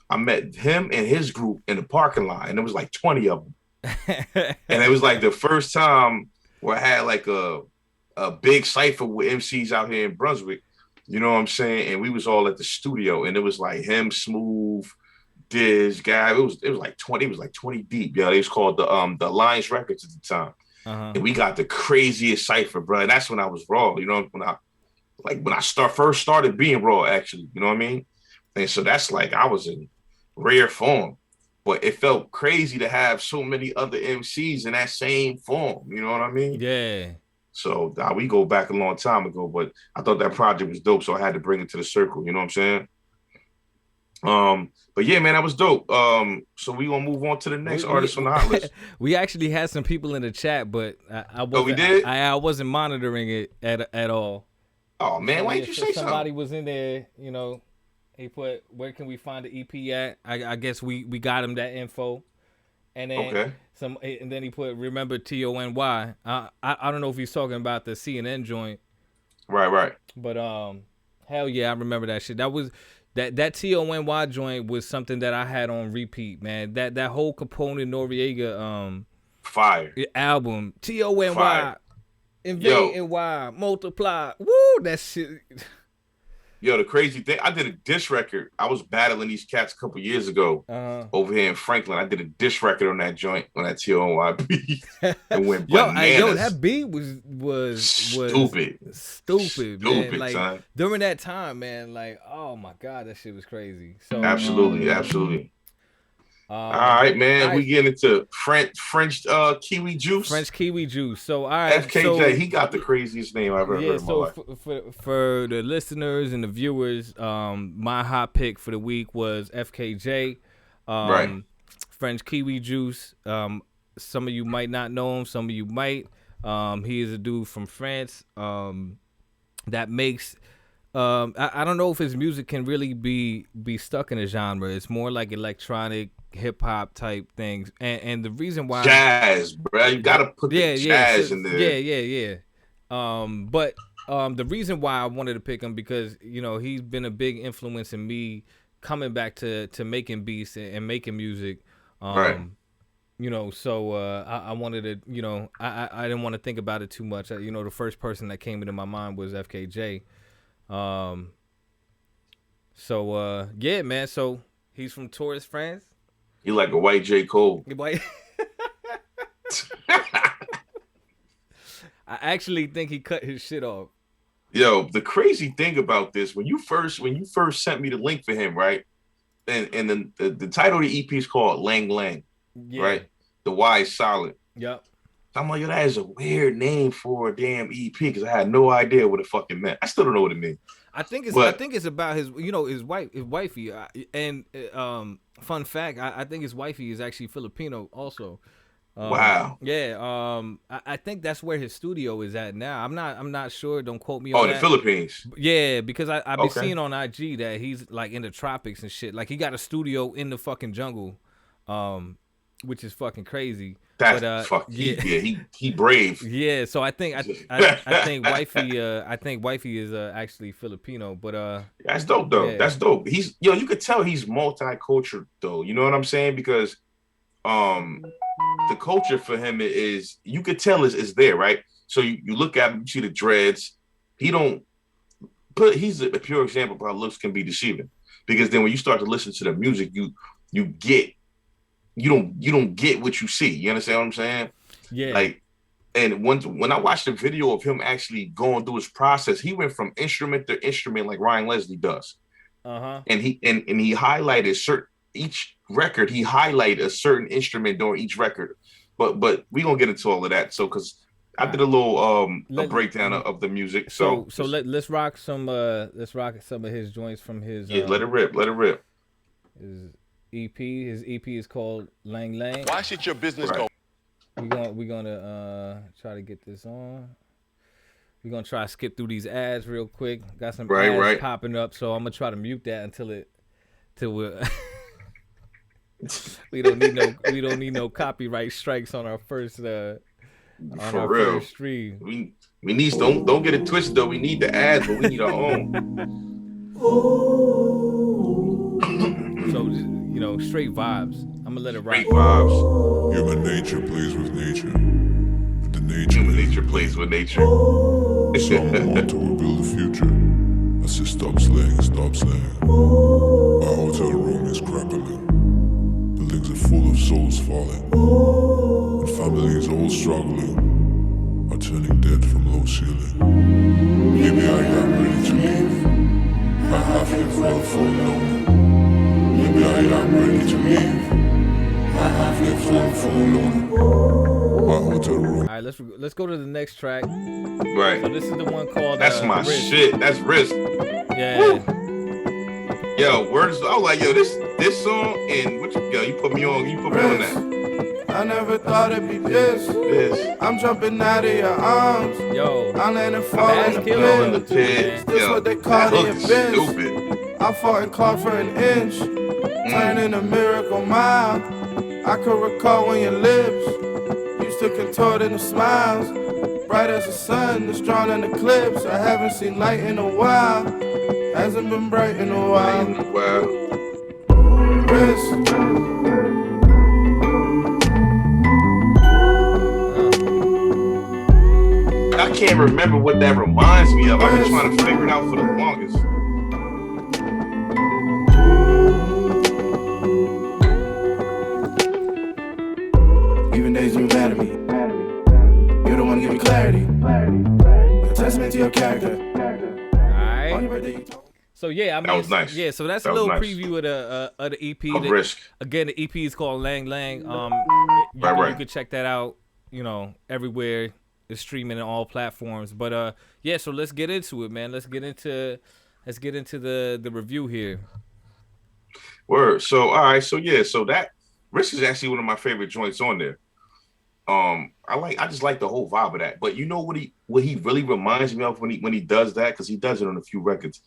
I met him and his group in the parking lot, and there was like 20 of them. And it was like the first time where I had like a big cypher with MCs out here in Brunswick, you know what I'm saying? And we was all at the studio, and it was like him, Smooth, Diz, guy. It was like 20. It was like 20 deep. Yeah, it was called the Alliance Records at the time, and we got the craziest cypher, bro. And that's when I was raw. You know, when I first started being raw, actually. You know what I mean? And so that's like I was in rare form. But it felt crazy to have so many other MCs in that same form. You know what I mean? Yeah. So we go back a long time ago, but I thought that project was dope, so I had to bring it to the circle. You know what I'm saying? But yeah, man, that was dope. So we gonna move on to the next artist on the hot list. We actually had some people in the chat, but I wasn't. Oh, we did? I wasn't monitoring it at all. Oh man, why didn't you say somebody something? was in there, you know. He put, where can we find the EP at? I guess we got him that info. And then and then he put, remember TONY. I don't know if he's talking about the CNN joint. Right. But hell yeah, I remember that shit. That was that TONY joint was something that I had on repeat, man. That whole Capone Noriega fire album. TONY. Invade NY, multiply. Woo, that shit. Yo, the crazy thing, I did a diss record. I was battling these cats a couple years ago over here in Franklin. I did a diss record on that joint, on that TONY beat. And went bananas. Yo, that beat was stupid, man. Like, son. During that time, man, like, oh my God, that shit was crazy. So Absolutely. All right, man. We get into French kiwi juice. French kiwi juice. So all right, FKJ, he got the craziest name I've ever heard in my life. For the listeners and the viewers, my hot pick for the week was FKJ. Right. French kiwi juice. Some of you might not know him. Some of you might. He is a dude from France. That makes. I don't know if his music can really be stuck in a genre. It's more like electronic, hip hop type things, and the reason why jazz, bro, you gotta put the jazz in there. Yeah. But the reason why I wanted to pick him because he's been a big influence in me coming back to making beats and making music. Right. You know, so I wanted to, you know, I didn't want to think about it too much. You know, the first person that came into my mind was FKJ. Um, so yeah, man. So he's from Tours, France. He like a white J. Cole. White. I actually think he cut his shit off. Yo, the crazy thing about this, when you first sent me the link for him, right? And then the title of the EP is called Lang Lang, right? The Y is silent. Yep. I'm like, yo, that is a weird name for a damn EP because I had no idea what it fucking meant. I still don't know what it means. I think it's about his, you know, his wifey. And fun fact, I think his wifey is actually Filipino also. Wow. Yeah. I think that's where his studio is at now. I'm not sure. Don't quote me on that. Oh, the Philippines. Yeah, because I've been seeing on IG that he's like in the tropics and shit. Like he got a studio in the fucking jungle, which is fucking crazy. That's he brave. Yeah, so I think wifey is actually Filipino, but that's dope though. Yeah. That's dope. He's you could tell he's multicultural though. You know what I'm saying? Because the culture for him is, you could tell is there, right? So you look at him, you see the dreads. He's a pure example of how looks can be deceiving. Because then when you start to listen to the music, you don't get what you see. You understand what I'm saying? Yeah. Like, and when I watched the video of him actually going through his process, he went from instrument to instrument like Ryan Leslie does. Uh-huh. And he highlighted each record, he highlighted a certain instrument during each record. But we gonna get into all of that. So because I did a little a breakdown of the music. So let's rock some of his joints from his let it rip. His EP is called Lang Lang. Why should your business go? We're gonna try to get this on. We're gonna try to skip through these ads real quick. Got some ads popping up, so I'm gonna try to mute that until we're we don't need no copyright strikes on our first first stream. We need, don't get it twisted though. We need the ads, but we need our own. So you know, straight vibes. I'm gonna let it rock. Straight vibes. Human nature plays with nature. The nature plays with nature. Some want to rebuild the future. I say stop slaying. My hotel room is crackling. Buildings are full of souls falling. And families all struggling are turning dead from low ceiling. Maybe I am ready to leave. I have lived well for long. Maybe I am ready to leave. I have lived well for long. My hotel room. All right, let's go to the next track. Right. So this is the one called. That's my Risk. shit. That's Risk. Yeah. Woo. Yo, words. I was like, yo, this song and you put me on that. I never thought it'd be this. I'm jumping out of your arms. Yo, I land and fall in the pit. This what they call the abyss. I fought and clawed for an inch, turning a miracle mile. I could recall when your lips used to contort into smiles, bright as the sun, that's drawn in eclipse. I haven't seen light in a while. Hasn't been bright in a while. Risk. I can't remember what that reminds me of. I've been trying to figure it out for the longest. Even days you mad at me. You're the one to give me clarity. A testament to your character. Alright. On your birthday, you told me. So yeah, I mean, that was nice. Yeah, so that's a little preview of the EP. Risk. Again, the EP is called Lang Lang. You could check that out. You know, everywhere. It's streaming on all platforms. But yeah, so let's get into it, man. Let's get into the review here. Word. So all right. So yeah. So that Risk is actually one of my favorite joints on there. I just like the whole vibe of that. But you know what he really reminds me of when he does that, because he does it on a few records.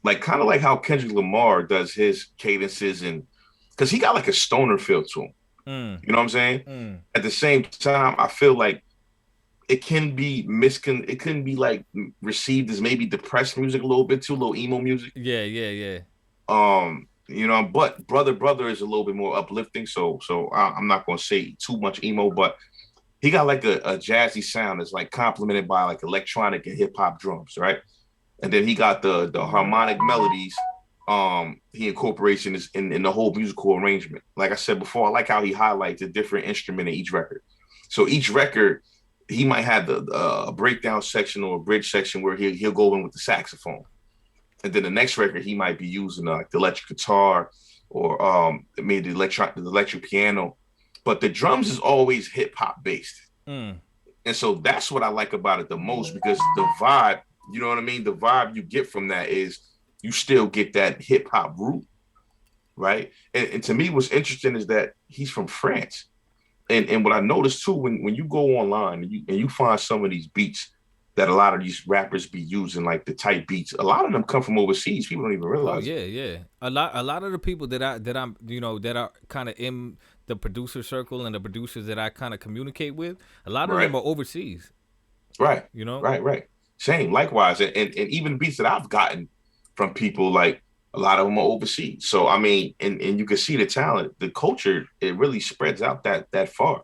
Like kind of like how Kendrick Lamar does his cadences, and because he got like a stoner feel to him. You know what I'm saying? At the same time, I feel like it can be it can be like received as maybe depressed music a little bit too, a little emo music. Yeah. You know, but brother is a little bit more uplifting. So I'm not gonna say too much emo, but he got like a jazzy sound that's like complemented by like electronic and hip hop drums, right? And then he got the harmonic melodies. He incorporates in the whole musical arrangement. Like I said before, I like how he highlights a different instrument in each record. So each record, he might have the breakdown section or a bridge section where he'll go in with the saxophone. And then the next record, he might be using like the electric guitar or maybe the electric piano. But the drums is always hip hop based. And so that's what I like about it the most, because the vibe, you know what I mean? The vibe you get from that is you still get that hip hop root, right? And to me, what's interesting is that he's from France. And what I noticed too, when you go online and you find some of these beats that a lot of these rappers be using, like the type beats, a lot of them come from overseas. People don't even realize. Oh yeah. A lot of the people that I'm that are kind of in the producer circle and the producers that I kind of communicate with, a lot of them are overseas. Right. You know? Right. Same, likewise. And even beats that I've gotten from people, like a lot of them are overseas. So I mean, and you can see the talent, the culture, it really spreads out that far.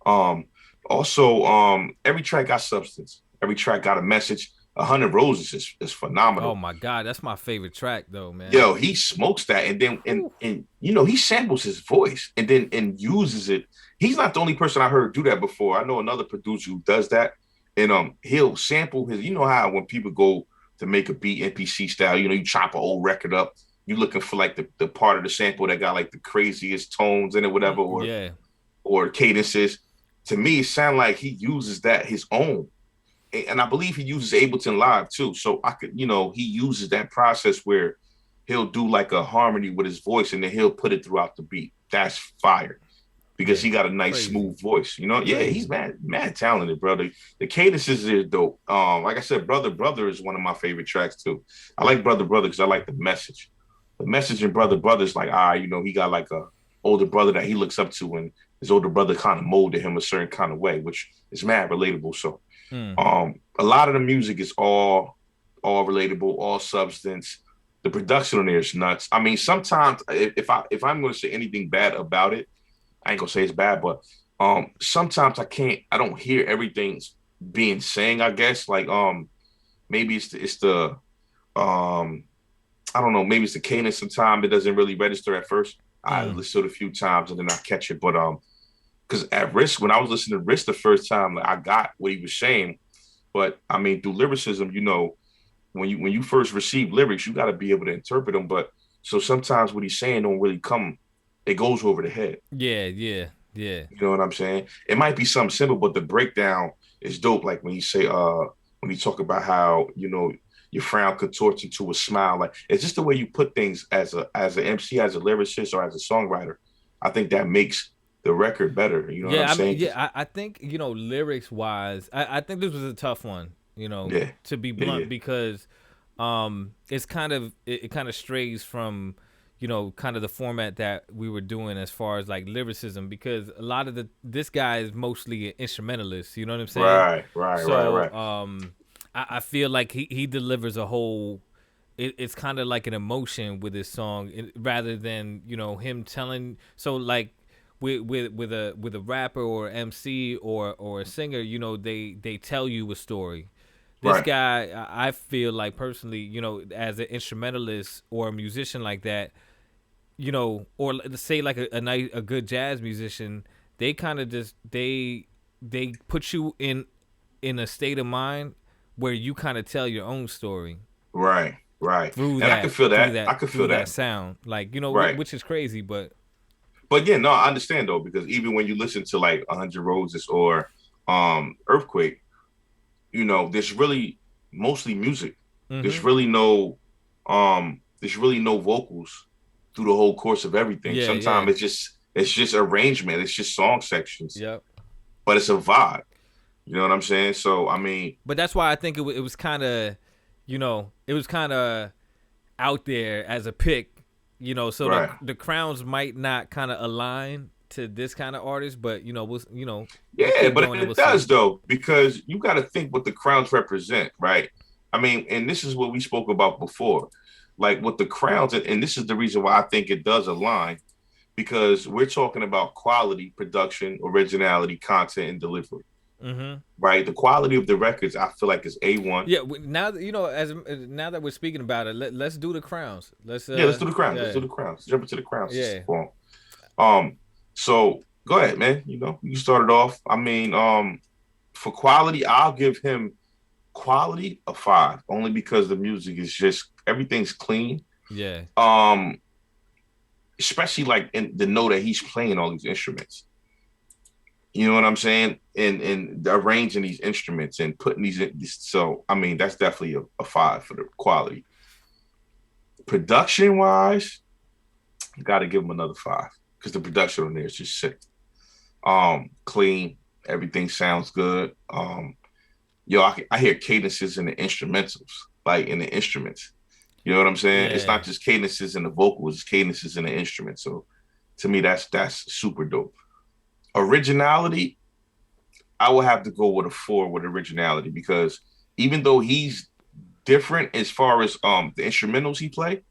Also, every track got substance. Every track got a message. 100 Roses is phenomenal. Oh my God, that's my favorite track though, man. Yo, he smokes that, and then and you know, he samples his voice and then uses it. He's not the only person I heard do that before. I know another producer who does that, and he'll sample his. You know how when people go to make a beat MPC style, you know, you chop an old record up, you looking for like the part of the sample that got like the craziest tones in it, whatever, or cadences. To me, it sounds like he uses that his own. And I believe he uses Ableton Live too. So I could, you know, he uses that process where he'll do like a harmony with his voice and then he'll put it throughout the beat. That's fire because he got a nice smooth voice. You know, he's mad talented, brother. The cadences is dope. Like I said, Brother is one of my favorite tracks too. I like Brother because I like the message. The message in Brother is like, you know, he got like a older brother that he looks up to, and his older brother kind of molded him a certain kind of way, which is mad relatable. So a lot of the music is all relatable, all substance. The production on there is nuts. I mean, sometimes if I'm going to say anything bad about it, I ain't gonna say it's bad, but sometimes I don't hear everything being sang. I guess like maybe it's the I don't know, maybe it's the cadence. Sometimes it doesn't really register at first. I listen to it a few times and then I catch it, but because at Risk, when I was listening to Risk the first time, like, I got what he was saying. But I mean, through lyricism, you know, when you first receive lyrics, you got to be able to interpret them. But so sometimes what he's saying don't really come, it goes over the head. Yeah. You know what I'm saying? It might be something simple, but the breakdown is dope. Like when you say, when you talk about how, you know, your frown contorts into a smile. Like, it's just the way you put things as an MC, as a lyricist, or as a songwriter. I think that makes the record better. You know what I'm saying? I think, you know, lyrics wise, I think this was a tough one, you know, to be blunt, because it's kind of, it kind of strays from, you know, kind of the format that we were doing as far as like lyricism, because a lot of this guy is mostly an instrumentalist, you know what I'm saying? Right. I feel like he delivers a whole, it's kind of like an emotion with his song, rather than, you know, him telling. So like with a rapper or MC or a singer, you know, they tell you a story. This guy, I feel like personally, you know, as an instrumentalist or a musician like that, you know, or say like a good jazz musician, they kind of just they put you in a state of mind where you kind of tell your own story. Right. Through and that, I can feel that. I can feel that sound, like, you know, which is crazy, but yeah, no, I understand though, because even when you listen to like 100 Roses or Earthquake, you know, there's really mostly music. There's really no vocals through the whole course of everything. Sometimes it's just arrangement, it's just song sections. But it's a vibe. You know what I'm saying? So I mean, but that's why I think it was kind of, you know, it was kind of out there as a pick, you know. So the crowns might not kind of align to this kind of artist, but you know, but it does though, because you got to think what the crowns represent, right? I mean, and this is what we spoke about before, like with the crowns, and this is the reason why I think it does align, because we're talking about quality, production, originality, content, and delivery. Mm-hmm. Right, the quality of the records, I feel like is A1. Yeah, now that now that we're speaking about it, let's do the crowns. Let's let's do the crowns. Yeah. Let's do the crowns. Let's jump into the crowns. Yeah. So go ahead, man. You started off. I mean, for quality, I'll give him quality a 5, only because the music is just everything's clean. Yeah. Especially like in the know that he's playing all these instruments. You know what I'm saying? And arranging these instruments and putting these in. So, I mean, that's definitely a 5 for the quality. Production wise, you got to give him another 5 because the production on there is just sick. Clean. Everything sounds good. I hear cadences in the instrumentals, like in the instruments. You know what I'm saying? Yeah. It's not just cadences in the vocals, it's cadences in the instruments. So to me, that's super dope. Originality, I will have to go with a 4 with originality, because even though he's different as far as the instrumentals he play,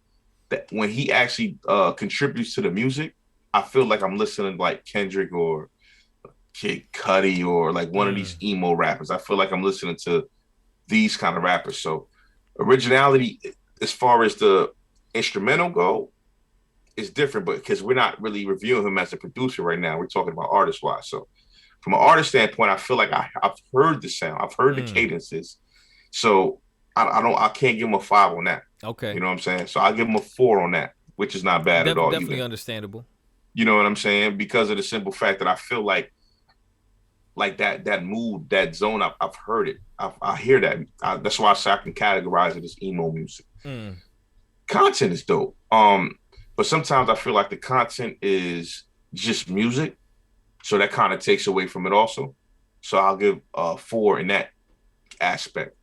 that when he actually contributes to the music, I feel like I'm listening to like Kendrick or Kid Cudi or like one of these emo rappers. I feel like I'm listening to these kind of rappers. So originality, as far as the instrumental go, is different, but because we're not really reviewing him as a producer right now, we're talking about artist wise. So from an artist standpoint, I feel like I've heard the sound, I've heard the cadences. So I can't give him a 5 on that. Okay. You know what I'm saying? So I'll give him a 4 on that, which is not bad at all. Definitely understandable. You know what I'm saying? Because of the simple fact that I feel like that mood, that zone, I've heard it. I hear that. That's why I can categorize it as emo music. Content is dope. But sometimes I feel like the content is just music. So that kind of takes away from it also. So I'll give a 4 in that aspect.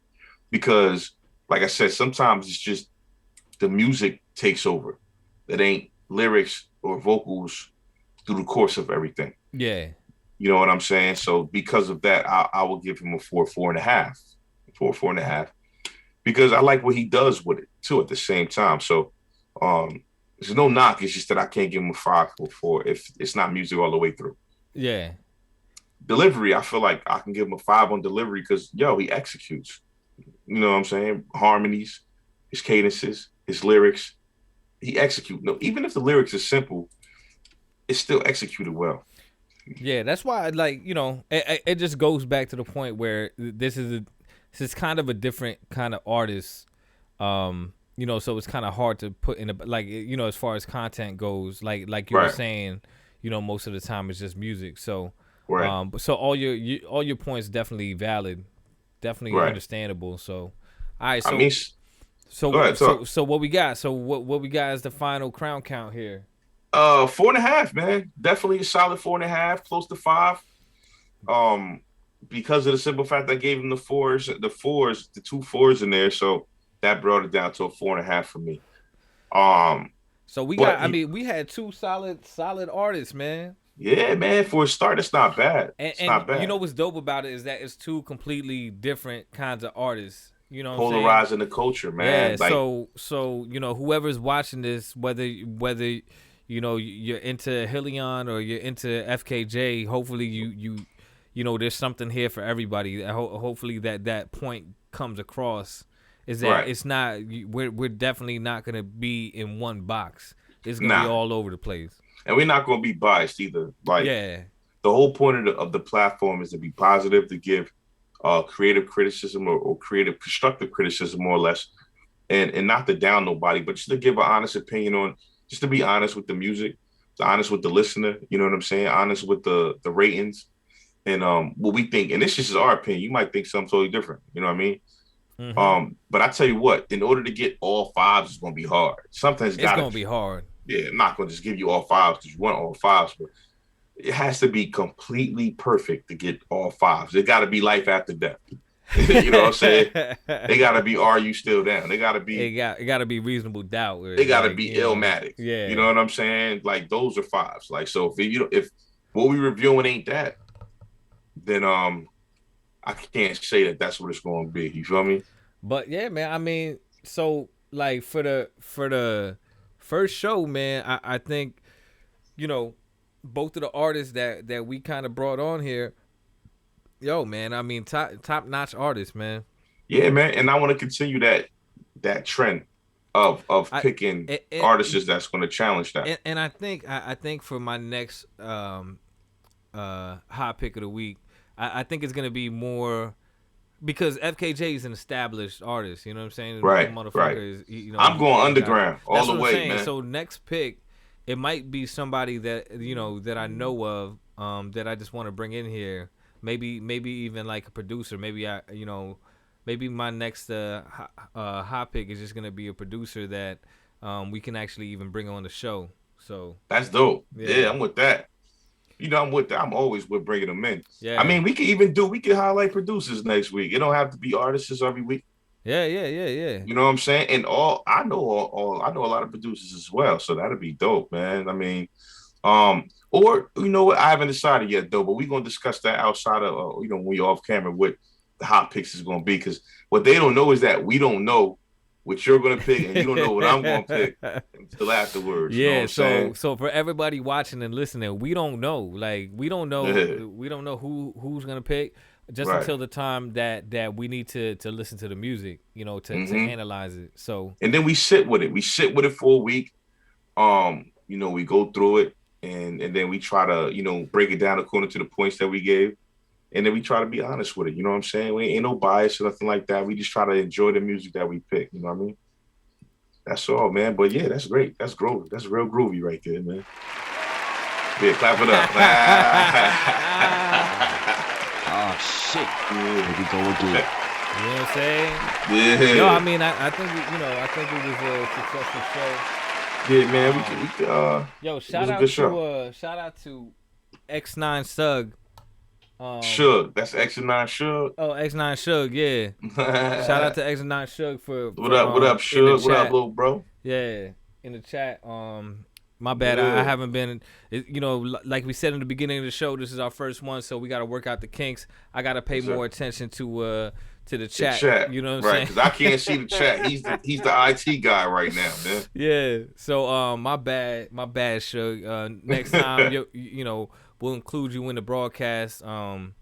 Because, like I said, sometimes it's just the music takes over. It ain't lyrics or vocals through the course of everything. Yeah. You know what I'm saying? So because of that, I will give him a 4.5. 4.5. Because I like what he does with it, too, at the same time. So, there's no knock. It's just that I can't give him a 5 or 4 if it's not music all the way through. Yeah. Delivery, I feel like I can give him a 5 on delivery because, he executes. You know what I'm saying? Harmonies, his cadences, his lyrics. He executes. No, even if the lyrics are simple, it's still executed well. Yeah, that's why, it just goes back to the point where this is kind of a different kind of artist. So it's kind of hard to put in as far as content goes, like you were saying, most of the time it's just music. So, right. So all your points definitely valid, definitely understandable. So, all right. So, so what we got? So what we got is the final crown count here. 4.5, man. Definitely a solid 4.5, close to 5. Because of the simple fact I gave him the 2 4s in there, so that brought it down to a 4.5 for me. So we had 2 solid artists, man. Yeah, man. For a start, it's not bad. It's not bad. You know what's dope about it is that it's 2 completely different kinds of artists. You know, polarizing the culture, man. Yeah. So whoever's watching this, whether you're into Hillion or you're into FKJ, hopefully you there's something here for everybody. Hopefully that point comes across. Is that it's not we're definitely not gonna be in one box. It's gonna be all over the place, and we're not gonna be biased either. The whole point of the platform is to be positive, to give creative criticism or creative constructive criticism, more or less, and not to down nobody, but just to give an honest opinion on, just to be honest with the music, honest with the listener. You know what I'm saying? Honest with the ratings and what we think. And this is just our opinion. You might think something totally different. You know what I mean? Mm-hmm. But I tell you what, in order to get all 5s, it's going to be hard. Sometimes it's going to be hard. Yeah, I'm not going to just give you all 5s because you want all 5s, but it has to be completely perfect to get all 5s. It got to be life after death. You know what I'm saying? They got to be Are You Still Down? They got to be. It got to be Reasonable Doubt. They got to be Illmatic. Yeah. You know what I'm saying? Like those are 5s. Like, so if what we reviewing ain't that, then I can't say that that's what it's going to be. You feel me? But yeah, man. I mean, so like for the first show, man, I think both of the artists that we kind of brought on here, yo, man. I mean, top notch artists, man. Yeah, man. And I want to continue that trend of picking artists that's going to challenge that. And I think for my next hot pick of the week, I think it's gonna be more because FKJ is an established artist. You know what I'm saying? Right, right. I'm going underground all the way, man. So next pick, it might be somebody that that I know of, that I just want to bring in here. Maybe even like a producer. Maybe maybe my next hot pick is just gonna be a producer that we can actually even bring on the show. So that's dope. Yeah, I'm with that. I'm with that. I'm always with bringing them in. Yeah. I mean, we can highlight producers next week. It don't have to be artists every week. Yeah. You know what I'm saying? And I know a lot of producers as well. So that'd be dope, man. I mean, or you know what? I haven't decided yet though, but we're gonna discuss that outside of when we off camera what the hot picks is gonna be, because what they don't know is that we don't know what you're gonna pick, and you don't know what I'm gonna pick until afterwards. Yeah, you know what I'm so for everybody watching and listening, we don't know. Like we don't know who's gonna pick just until the time that we need to listen to the music, to analyze it. So and then we sit with it. We sit with it for a week. We go through it and then we try to, break it down according to the points that we gave. And then we try to be honest with it. You know what I'm saying? We ain't no bias or nothing like that. We just try to enjoy the music that we pick. You know what I mean? That's all, man. But yeah, that's great. That's groovy. That's real groovy right there, man. Yeah, clap it up. Oh, shit. Yeah. Here we go again. You know what I'm saying? Yeah. No, I mean, I think it was a successful show. Yeah, man. Yo, shout out to X9 Sug. Suge, that's X9 Suge. Oh, X9 Suge, yeah. Shout out to X9 Suge for what up, Suge? What up, little bro? Yeah, in the chat. My bad. Yeah. I haven't been. Like we said in the beginning of the show, this is our first one, so we got to work out the kinks. I got to pay more attention to the chat. You know what I'm saying? Because I can't see the chat. He's the IT guy right now, man. Yeah. So my bad, Suge. Next time, we'll include you in the broadcast. And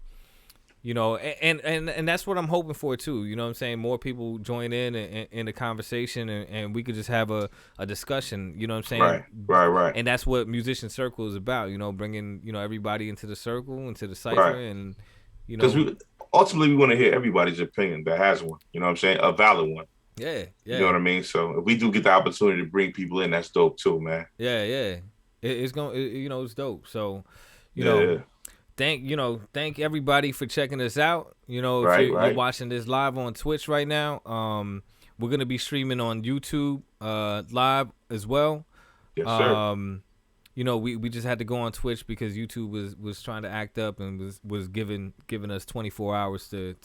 that's what I'm hoping for too. You know what I'm saying? More people join in the conversation and we could just have a discussion, you know what I'm saying? Right. And that's what Musician Circle is about, bringing, everybody into the circle, into the cypher, and, Because ultimately we want to hear everybody's opinion that has one, you know what I'm saying? A valid one. Yeah. You know what I mean? So if we do get the opportunity to bring people in, that's dope too, man. Yeah. It's it's dope. So, thank everybody for checking us out. If you're watching this live on Twitch right now, we're gonna be streaming on YouTube live as well. Yes, sir. We just had to go on Twitch because YouTube was trying to act up and was giving us 24 hours to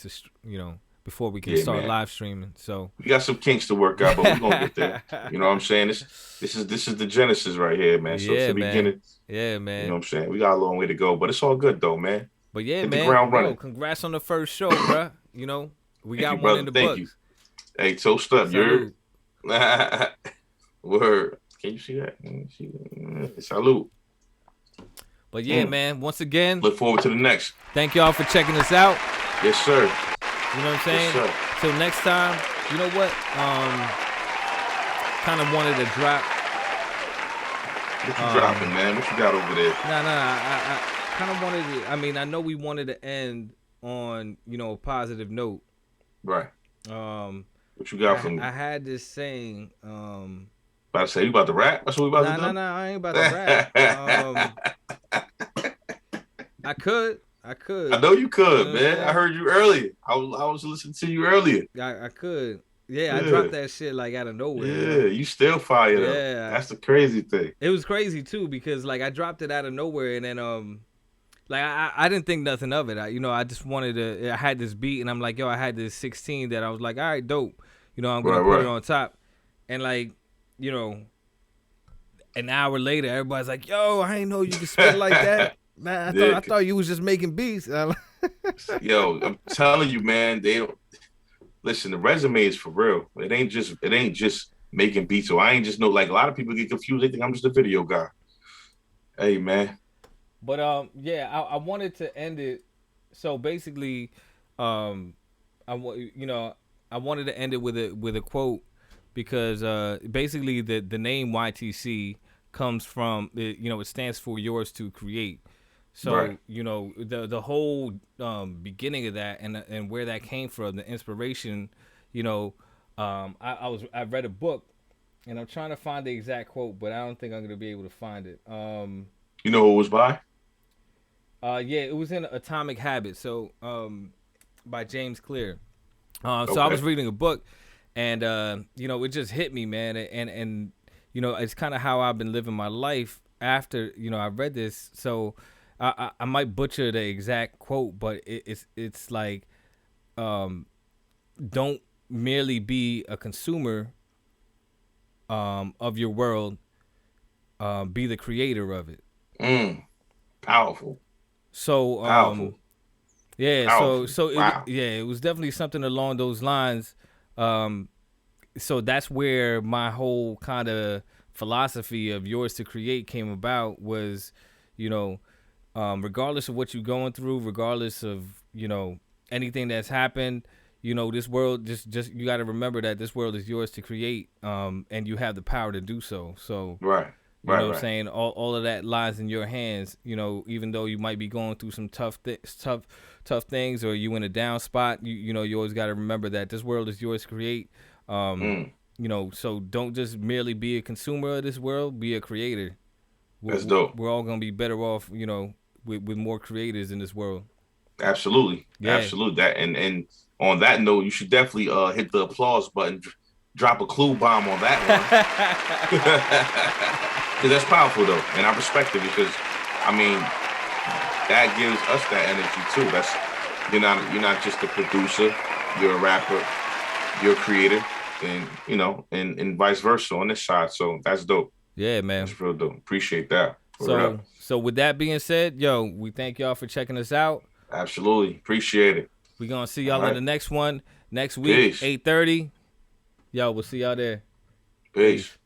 before we can start live streaming. So we got some kinks to work out, but we're gonna get there. You know what I'm saying? This is the genesis right here, man. So it's the beginning. Yeah, man. You know what I'm saying? We got a long way to go, but it's all good though, man. But yeah, man. Congrats on the first show, bro. We got one in the books. Thank you. Hey, toast up, you Word. Can you see that? Salute. But yeah, man, once again, look forward to the next. Thank y'all for checking us out. Yes, sir. You know what I'm saying? Yes, so next time, you know what? Kind of wanted to drop. What you dropping, man? What you got over there? I kind of wanted to. I mean, I know we wanted to end on a positive note. Right. What you got from me? I had this saying. About to say you about to rap? That's what we about to do? No, I ain't about to rap. I could. I know you could, man. I heard you earlier. I was listening to you earlier. I could. Yeah, I dropped that shit like out of nowhere. Yeah, you still fired up. Yeah. That's the crazy thing. It was crazy too because I dropped it out of nowhere and then I didn't think nothing of it. I just wanted to. I had this beat and I'm like, I had this 16 that I was like, all right, dope. I'm gonna put it on top, and an hour later, everybody's like, yo, I ain't know you could spit like that. Man, I thought you was just making beats. Yo, I'm telling you, man, they don't. listen, the resume is for real. It ain't just making beats. So I ain't just know, like, a lot of people get confused. They think I'm just a video guy. Hey, man. But yeah, I wanted to end it. So basically, um, I wanted to end it with a quote because basically the name YTC comes from it stands for yours to create. So Right. The whole beginning of that and where that came from, the inspiration, I read a book and I'm trying to find the exact quote, but I don't think I'm gonna be able to find it. You know who it was by? Yeah, it was in Atomic Habits, so by James Clear. So I Okay. was reading a book, and it just hit me, man, and it's kind of how I've been living my life after I read this. So I might butcher the exact quote, but it's like, don't merely be a consumer of your world, be the creator of it. Powerful. So Powerful. yeah, Powerful. Wow. it was definitely something along those lines. So that's where my whole kind of philosophy of yours to create came about was, regardless of what you're going through, regardless of, anything that's happened, this world just you got to remember that this world is yours to create, and you have the power to do so. So Right. you know what I'm saying? All of that lies in your hands, even though you might be going through some tough things or you in a down spot, you always got to remember that this world is yours to create. So don't just merely be a consumer of this world, be a creator. That's dope. We're all going to be better off, with more creators in this world. Absolutely. Yeah. Absolutely. That and on that note, you should definitely hit the applause button, drop a clue bomb on that one. Because that's powerful though, and I respect it because, I mean, that gives us that energy too. That's you're not just a producer, you're a rapper, you're a creator, and and vice versa on this side. So that's dope. Yeah, man. That's real dope. Appreciate that. So with that being said, we thank y'all for checking us out. Absolutely. Appreciate it. We're gonna see y'all in the next one next week, 8:30. We'll see y'all there. Peace.